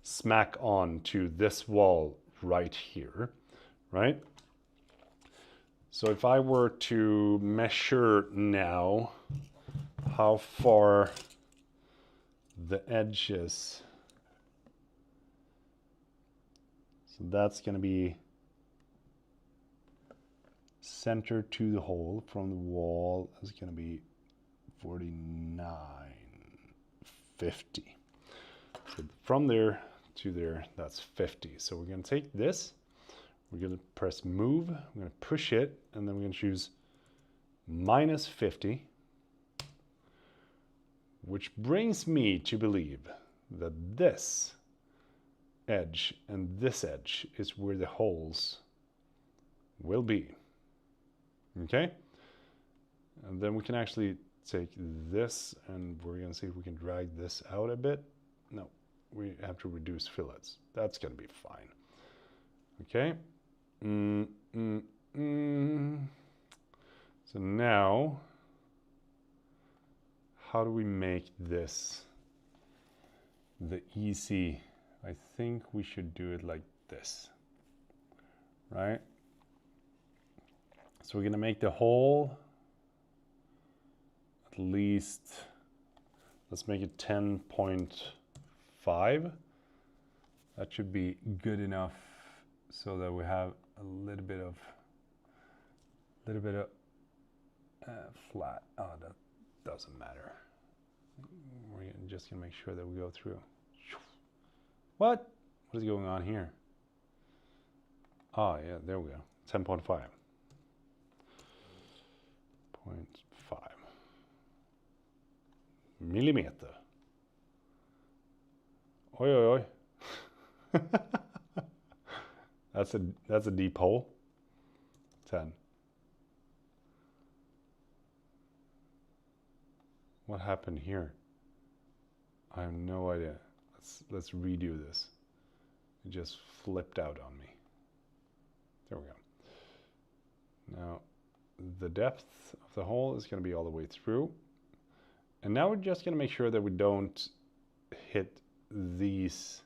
A: smack on to this wall right here, right? So if I were to measure now how far the edge is, so that's going to be centered to the hole from the wall is going to be 49.50. So from there to there, that's 50. So we're going to take this, we're going to press move, we're going to push it, and then we're going to choose -50, which brings me to believe that this edge and this edge is where the holes will be. Okay? And then we can actually take this and we're going to see if we can drag this out a bit. No, we have to reduce fillets. That's going to be fine. Okay? So now, how do we make this the easy? I think we should do it like this, right? So we're going to make the hole at least, let's make it 10.5. That should be good enough so that we have a little bit of flat. Oh, that doesn't matter. We're just going to make sure that we go through. What is going on here? Oh, yeah, there we go. 10.5. 0.5 millimeter. Oi, oi, oi. That's a deep hole. 10. What happened here? I have no idea. Let's redo this. It just flipped out on me. There we go. Now the depth of the hole is going to be all the way through. And now we're just going to make sure that we don't hit these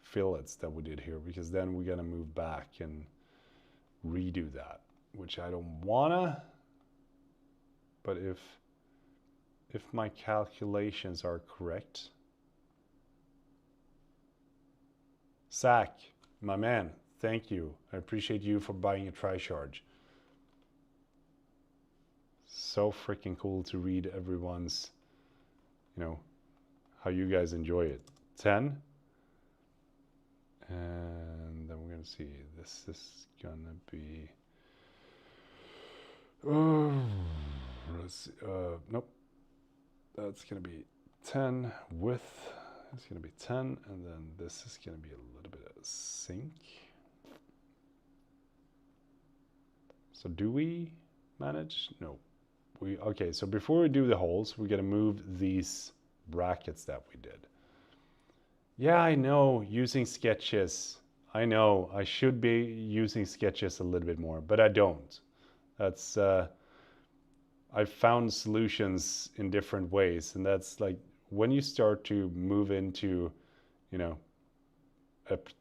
A: fillets that we did here, because then we're going to move back and redo that, which I don't wanna. But if my calculations are correct, Zach, my man, thank you. I appreciate you for buying a tri-charge. So freaking cool to read everyone's, how you guys enjoy it. 10. And then we're going to see, this is going to be, let's see, nope. That's going to be 10 width. It's going to be 10. And then this is going to be a little bit of sink. So do we manage? No. Okay, so before we do the holes, we're going to move these brackets that we did. Yeah, I know, using sketches. I know, I should be using sketches a little bit more, but I don't. That's, I've found solutions in different ways, and that's like, when you start to move into, a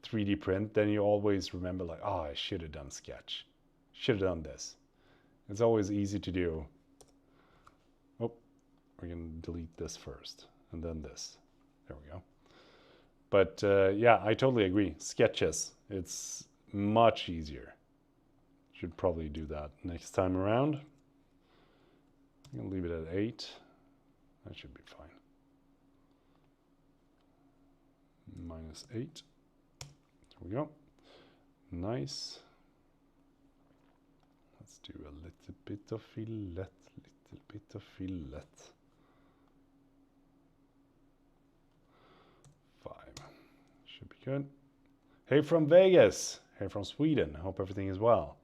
A: 3D print, then you always remember like, oh, I should have done sketch. Should have done this. It's always easy to do. Oh, we're going to delete this first, and then this. There we go. But yeah, I totally agree. Sketches, it's much easier. Should probably do that next time around. I'm going to leave it at 8. That should be fine. -8. There we go. Nice. Let's do a little bit of fillet, little bit of fillet. 5 should be good. Hey from Vegas. Hey from Sweden. Hope everything is well.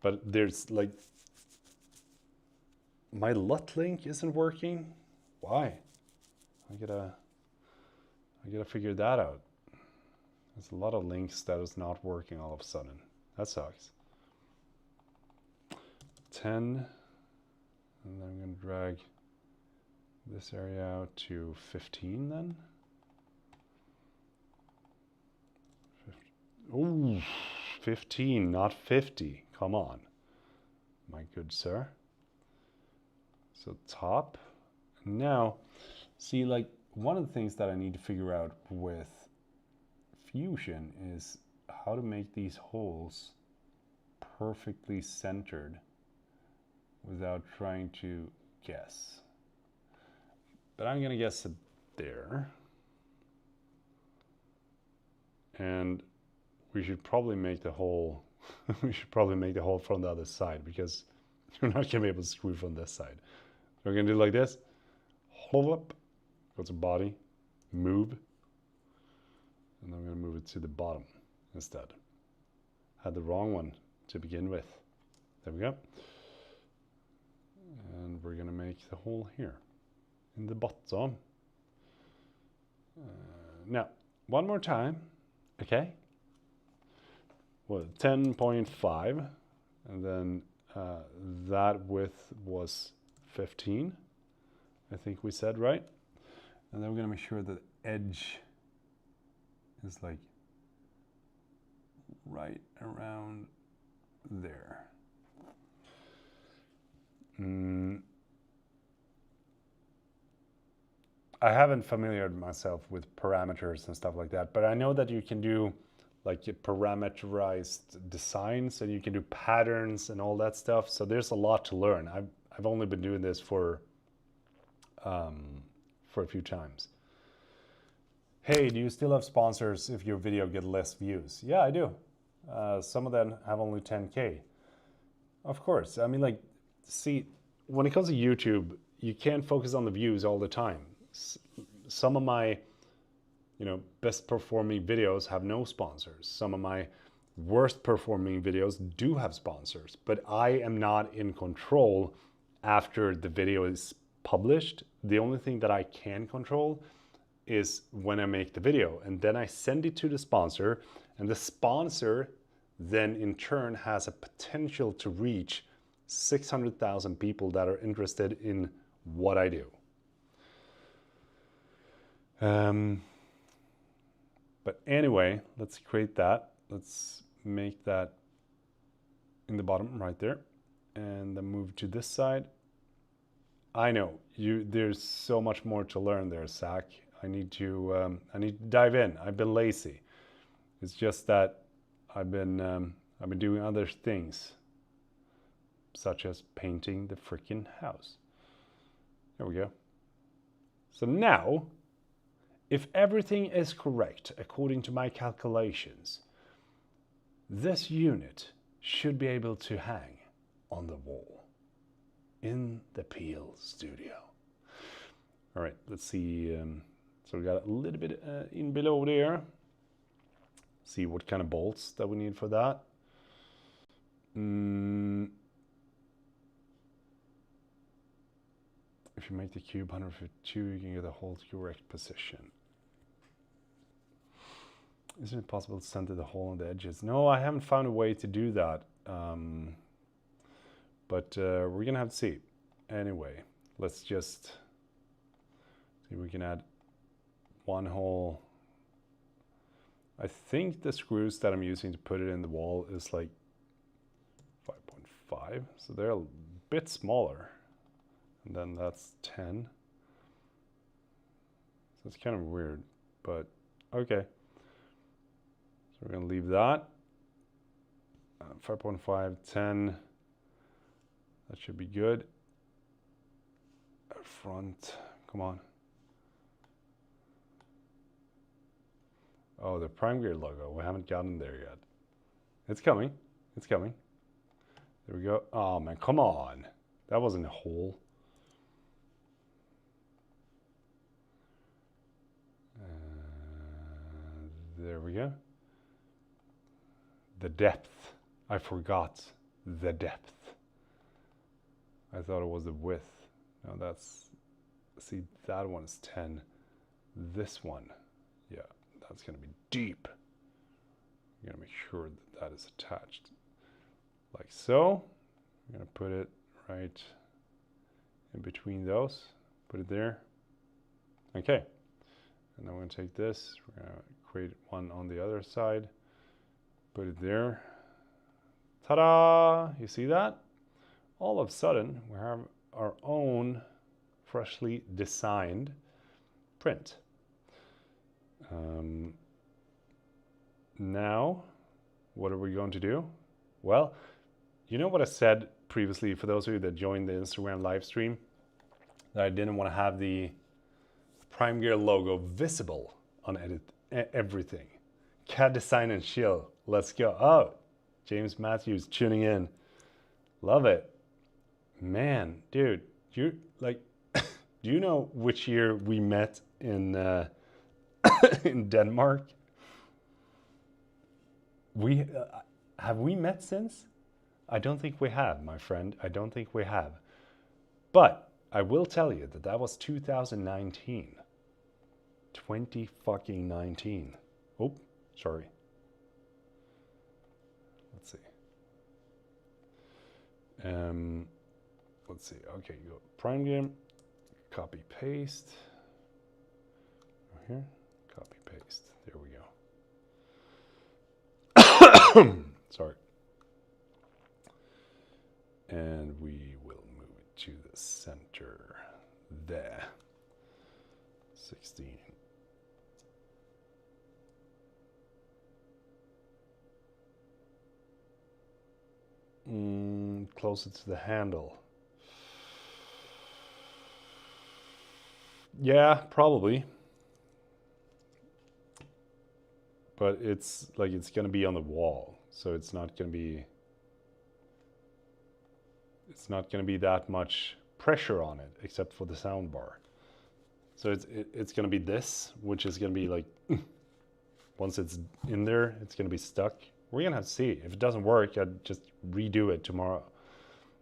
A: But there's like, my LUT link isn't working. Why? I gotta figure that out. There's a lot of links that is not working all of a sudden. That sucks. 10, and then I'm gonna drag this area out to 15 then. Ooh, 15, not 50. Come on, my good sir. So top. Now, see, like, one of the things that I need to figure out with Fusion is how to make these holes perfectly centered without trying to guess. But I'm gonna guess it there. And we should probably make the hole we should probably make the hole from the other side, because you're not gonna be able to screw from this side. So we're gonna do like this. Hold up, go to body, move, and then I'm gonna move it to the bottom instead. Had the wrong one to begin with. There we go. And we're gonna make the hole here in the bottom. Now, one more time, okay? Well, 10.5, and then that width was 15, I think we said, right? And then we're gonna make sure that the edge is like right around there. I haven't familiarized myself with parameters and stuff like that, but I know that you can do like a parameterized designs, and you can do patterns and all that stuff. So there's a lot to learn. I've only been doing this for a few times. Hey, do you still have sponsors if your video get less views? Yeah, I do. Some of them have only 10K. Of course. I mean, like, see, when it comes to YouTube, you can't focus on the views all the time. Some of my, best performing videos have no sponsors. Some of my worst performing videos do have sponsors, but I am not in control after the video is published. The only thing that I can control is when I make the video, and then I send it to the sponsor, and the sponsor then in turn has a potential to reach 600,000 people that are interested in what I do. But anyway, let's create that. Let's make that in the bottom right there, and then move to this side. I know there's so much more to learn there, Zach. I need to dive in. I've been lazy. It's just that I've been doing other things, such as painting the freaking house. There we go. So now, if everything is correct according to my calculations, this unit should be able to hang on the wall in the Peel studio. All right, let's see. So we got a little bit in below there. See what kind of bolts that we need for that. If you make the cube 152, you can get the hole to correct position. Isn't it possible to center the hole on the edges? No, I haven't found a way to do that. But we're gonna have to see. Anyway, let's just see if we can add one hole. I think the screws that I'm using to put it in the wall is like 5.5, so they're a bit smaller. And then that's 10. So it's kind of weird, but okay. So we're gonna leave that. 5.5, 10. That should be good. Front Come on. Oh, the Prime Gear logo. We haven't gotten there yet. It's coming. It's coming. There we go. Oh, man. Come on. That wasn't a hole. There we go. The depth. I forgot the depth. I thought it was the width. No, that's... See, that one is 10. This one, yeah, that's going to be deep. I'm going to make sure that that is attached. Like so. I'm going to put it right in between those. Put it there. Okay. And then we're going to take this. We're going to create one on the other side. Put it there. Ta-da! You see that? All of a sudden, we have our own freshly designed print. Now, what are we going to do? Well, you know what I said previously, for those of you that joined the Instagram live stream, that I didn't want to have the Prime Gear logo visible on everything. CAD design and chill. Let's go. Oh, James Matthews tuning in. Love it. Man, dude, you like, do you know which year we met in in Denmark? Have we met since? I don't think we have, my friend. I don't think we have. But I will tell you that that was 2019. 2019. Oh, sorry. Let's see. Let's see. Okay, you go Prime Game, copy paste. Here, copy paste. There we go. Sorry. And we will move it to the center there. 16. Closer to the handle. Yeah, probably. But it's like it's going to be on the wall, so it's not going to be that much pressure on it, except for the sound bar. So it's going to be this, which is going to be like once it's in there, it's going to be stuck. We're going to have to see. If it doesn't work, I'd just redo it tomorrow.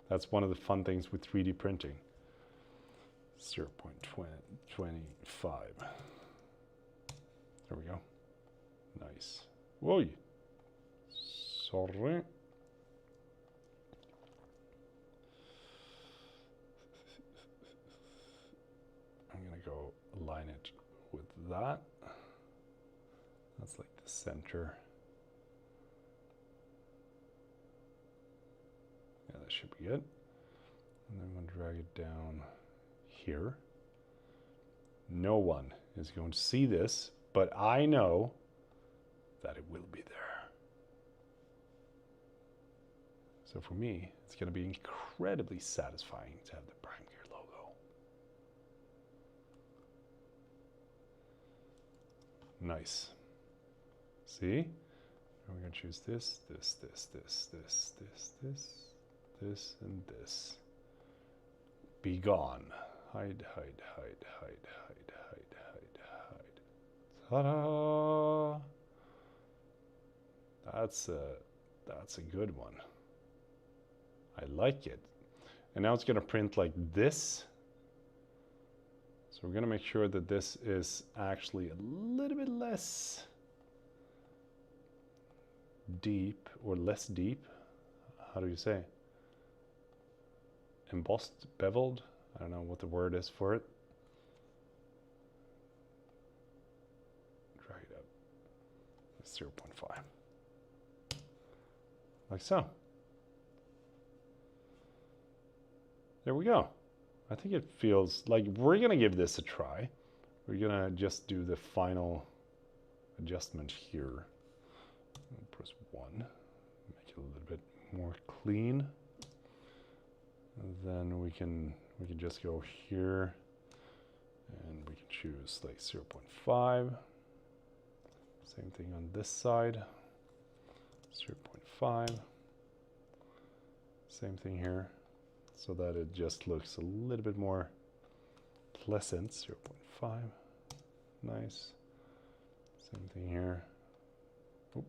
A: That's one of the fun things with 3D printing. 0.25. There we go. Nice. Whoa. Sorry. I'm going to go align it with that. That's like the center. Yeah, that should be good. And then I'm going to drag it down here. No one is going to see this, but I know that it will be there. So for me, it's going to be incredibly satisfying to have the Prime Gear logo. Nice. See? And we're going to choose this, and this. Be gone. Hide. Ta-da! That's a good one. I like it. And now it's going to print like this. So we're going to make sure that this is actually a little bit less deep, or less deep. How do you say? Embossed, beveled? I don't know what the word is for it. Drag it up. 0.5. Like so. There we go. I think it feels like we're going to give this a try. We're going to just do the final adjustment here. Press 1. Make it a little bit more clean. And then we can just go here And we can choose like 0.5. Same thing on this side, 0.5. Same thing here, so that it just looks a little bit more pleasant, 0.5. Nice. Same thing here. Oop.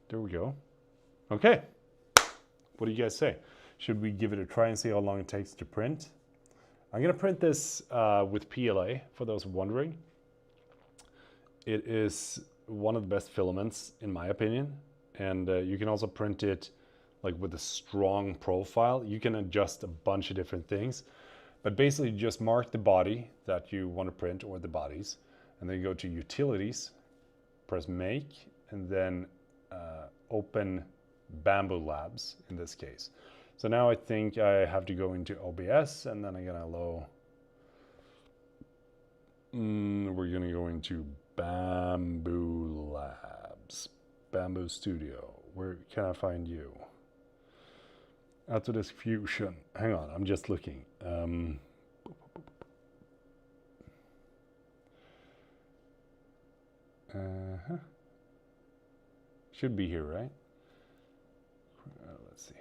A: There we go. Okay. What do you guys say? Should we give it a try and see how long it takes to print? I'm going to print this with PLA, for those wondering. It is one of the best filaments, in my opinion. And you can also print it like with a strong profile. You can adjust a bunch of different things. But basically, just mark the body that you want to print, or the bodies. And then you go to Utilities, press Make, and then open Bamboo Labs in this case. So now I think I have to go into OBS, and then I'm gonna we're gonna go into Bamboo Labs, Bamboo Studio. Where can I find you? Autodesk Fusion. Hang on, I'm just looking. Should be here, right? Let's see.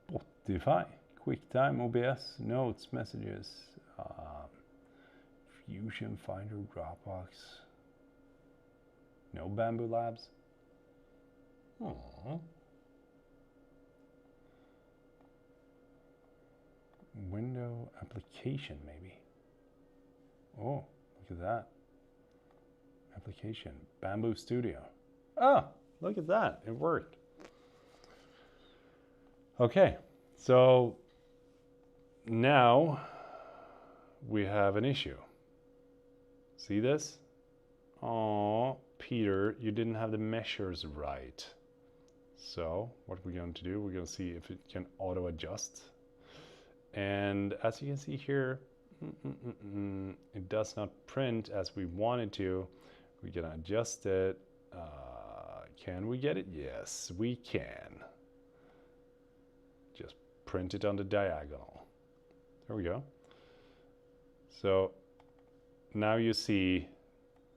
A: Spotify, QuickTime, OBS, Notes, Messages, Fusion, Finder, Dropbox. No Bamboo Labs. Aww. Window application, maybe. Oh, look at that. Application, Bamboo Studio. Ah, look at that, it worked. Okay, so now we have an issue. See this? Oh, Peter, you didn't have the measures right. So what we're going to do, we're going to see if it can auto adjust. And as you can see here, it does not print as we want it to. We're going to adjust it. Can we get it? Yes, we can. Just print it on the diagonal. There we go. So now you see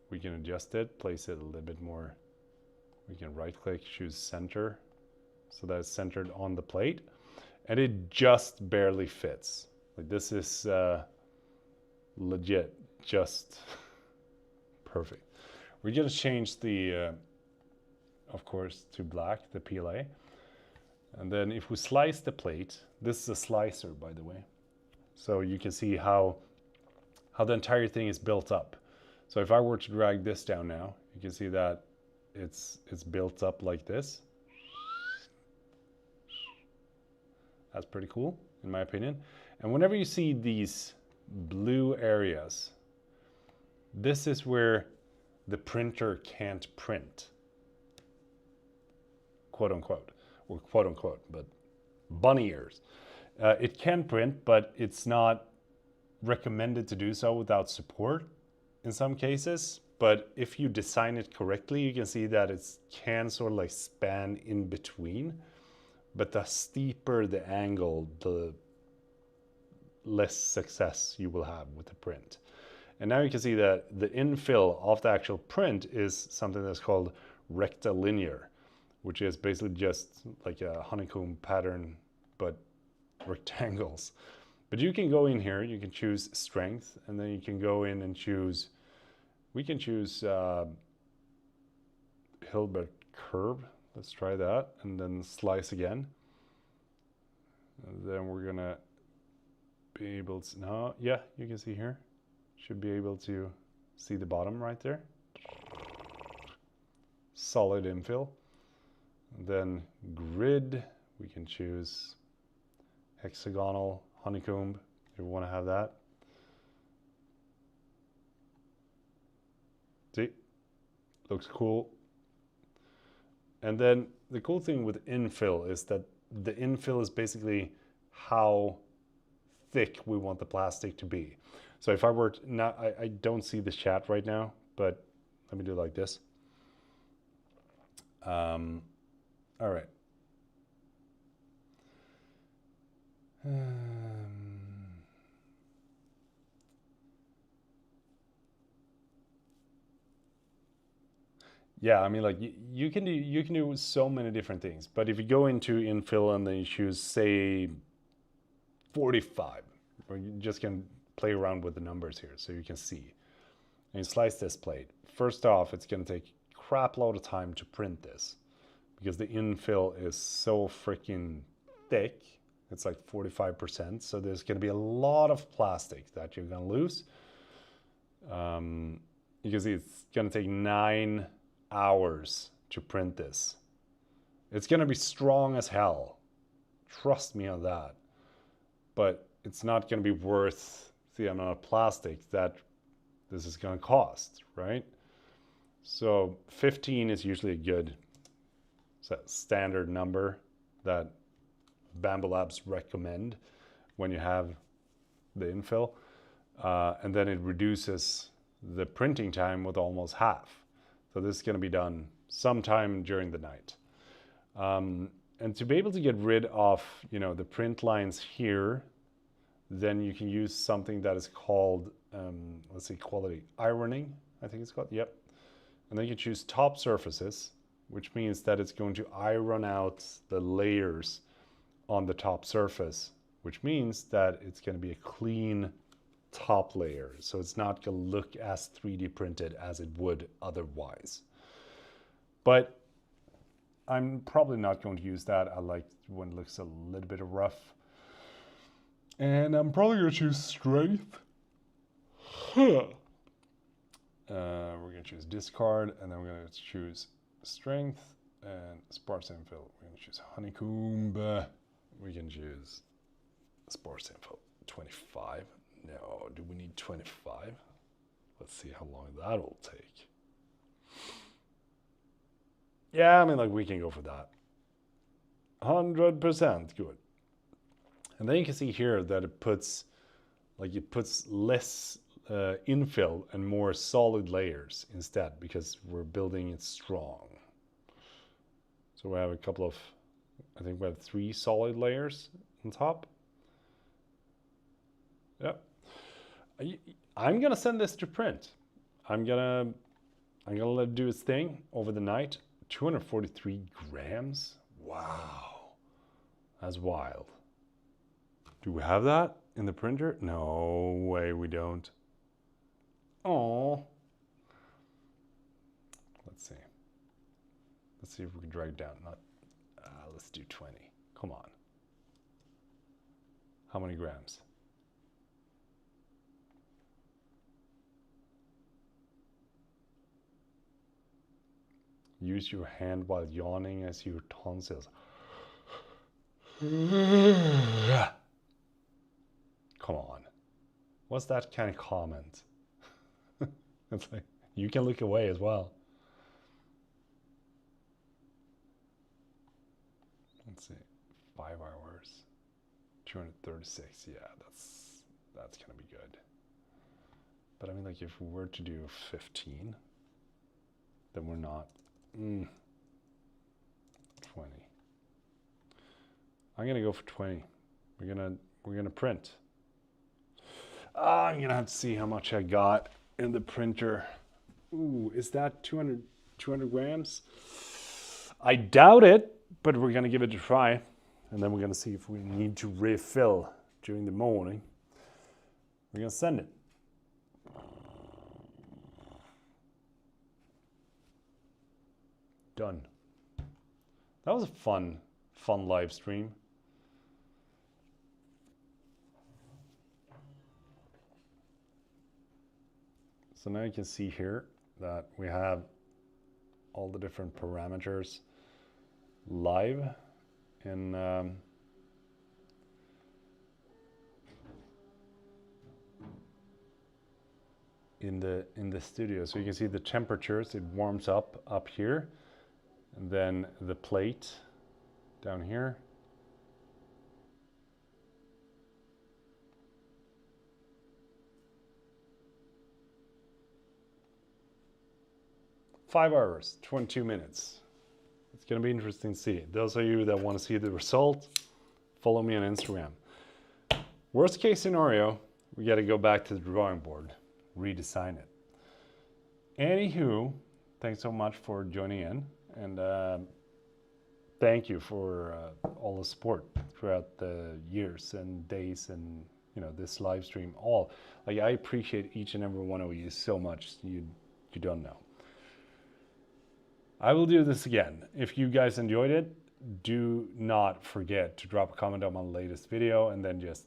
A: we can adjust it, place it a little bit more. We can right click, choose center, so that it's centered on the plate. And it just barely fits. Like this is legit, just perfect. We're gonna change the, of course, to black, the PLA. And then if we slice the plate, this is a slicer, by the way. So you can see how the entire thing is built up. So if I were to drag this down now, you can see that it's built up like this. That's pretty cool, in my opinion. And whenever you see these blue areas, this is where the printer can't print, quote unquote, or quote unquote, but bunny ears. It can print, but it's not recommended to do so without support in some cases. But if you design it correctly, you can see that it can sort of like span in between. But the steeper the angle, the less success you will have with the print. And now you can see that the infill of the actual print is something that's called rectilinear, which is basically just like a honeycomb pattern, but rectangles. But you can go in here, you can choose strength, and then you can go in and choose, we can choose Hilbert curve. Let's try that, and then slice again. And then we're gonna be able to, no, yeah, you can see here. Should be able to see the bottom right there. Solid infill. And then grid, we can choose hexagonal, honeycomb, if we want to have that. See, looks cool. And then the cool thing with infill is that the infill is basically how thick we want the plastic to be. So if I were to, now I don't see the chat right now, but Let me do it like this. All right. Yeah, I mean, like you can do so many different things. But if you go into infill and then you choose, say, 45, or you just can play around with the numbers here so you can see. And you slice this plate. First off, it's going to take a crap load of time to print this because the infill is so freaking thick. It's like 45%. So there's going to be a lot of plastic that you're going to lose. Because it's going to take 9 hours to print this. It's going to be strong as hell. Trust me on that. But it's not going to be worth the amount of plastic that this is going to cost, right? So 15 is usually a good standard number that Bambu Labs recommend when you have the infill. And then it reduces the printing time with almost half. So this is going to be done sometime during the night. And to be able to get rid of, the print lines here, then you can use something that is called, let's see, quality ironing, I think it's called. Yep. And then you choose top surfaces, which means that it's going to iron out the layers on the top surface, which means that it's going to be a clean top layer. So it's not going to look as 3D printed as it would otherwise. But I'm probably not going to use that. I like when it looks a little bit rough. And I'm probably going to choose strength. We're going to choose discard, and then we're going to choose strength and sparse infill. We're going to choose honeycomb. We can choose sparse infill 25. No, do we need 25? Let's see how long that will take. Yeah, I mean, like, we can go for that. 100% good. And then you can see here that it puts less infill and more solid layers instead, because we're building it strong. So we have a couple of, I think we have 3 solid layers on top. Yep. I'm gonna send this to print. I'm gonna let it do its thing over the night. 243 grams. Wow, that's wild. Do we have that in the printer? No way, we don't. Oh. Let's see. Let's see if we can drag it down. Let's do 20. Come on. How many grams? Use your hand while yawning as your tonsils. Come on. What's that kind of comment? It's like, you can look away as well. Let's see. 5 hours. 236. Yeah, that's gonna be good. But I mean, like, if we were to do 15, then we're not. 20. I'm gonna go for 20. We're gonna print. I'm gonna have to see how much I got in the printer. Ooh, is that 200 grams? I doubt it, but we're gonna give it a try, and then we're gonna see if we need to refill during the morning. We're gonna send it. Done. That was a fun live stream. So now you can see here that we have all the different parameters live in the studio. So you can see the temperatures. It warms up here, and then the plate down here. 5 hours, 22 minutes. It's going to be interesting to see. Those of you that want to see the result, follow me on Instagram. Worst case scenario, we got to go back to the drawing board, redesign it. Anywho, thanks so much for joining in, and thank you for all the support throughout the years and days and this live stream. I appreciate each and every one of you so much. You don't know. I will do this again. If you guys enjoyed it, do not forget to drop a comment on my latest video, and then just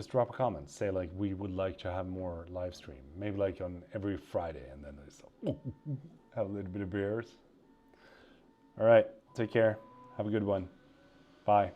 A: drop a comment. Say like, we would like to have more live stream, maybe like on every Friday, and then have a little bit of beers. All right, take care. Have a good one. Bye.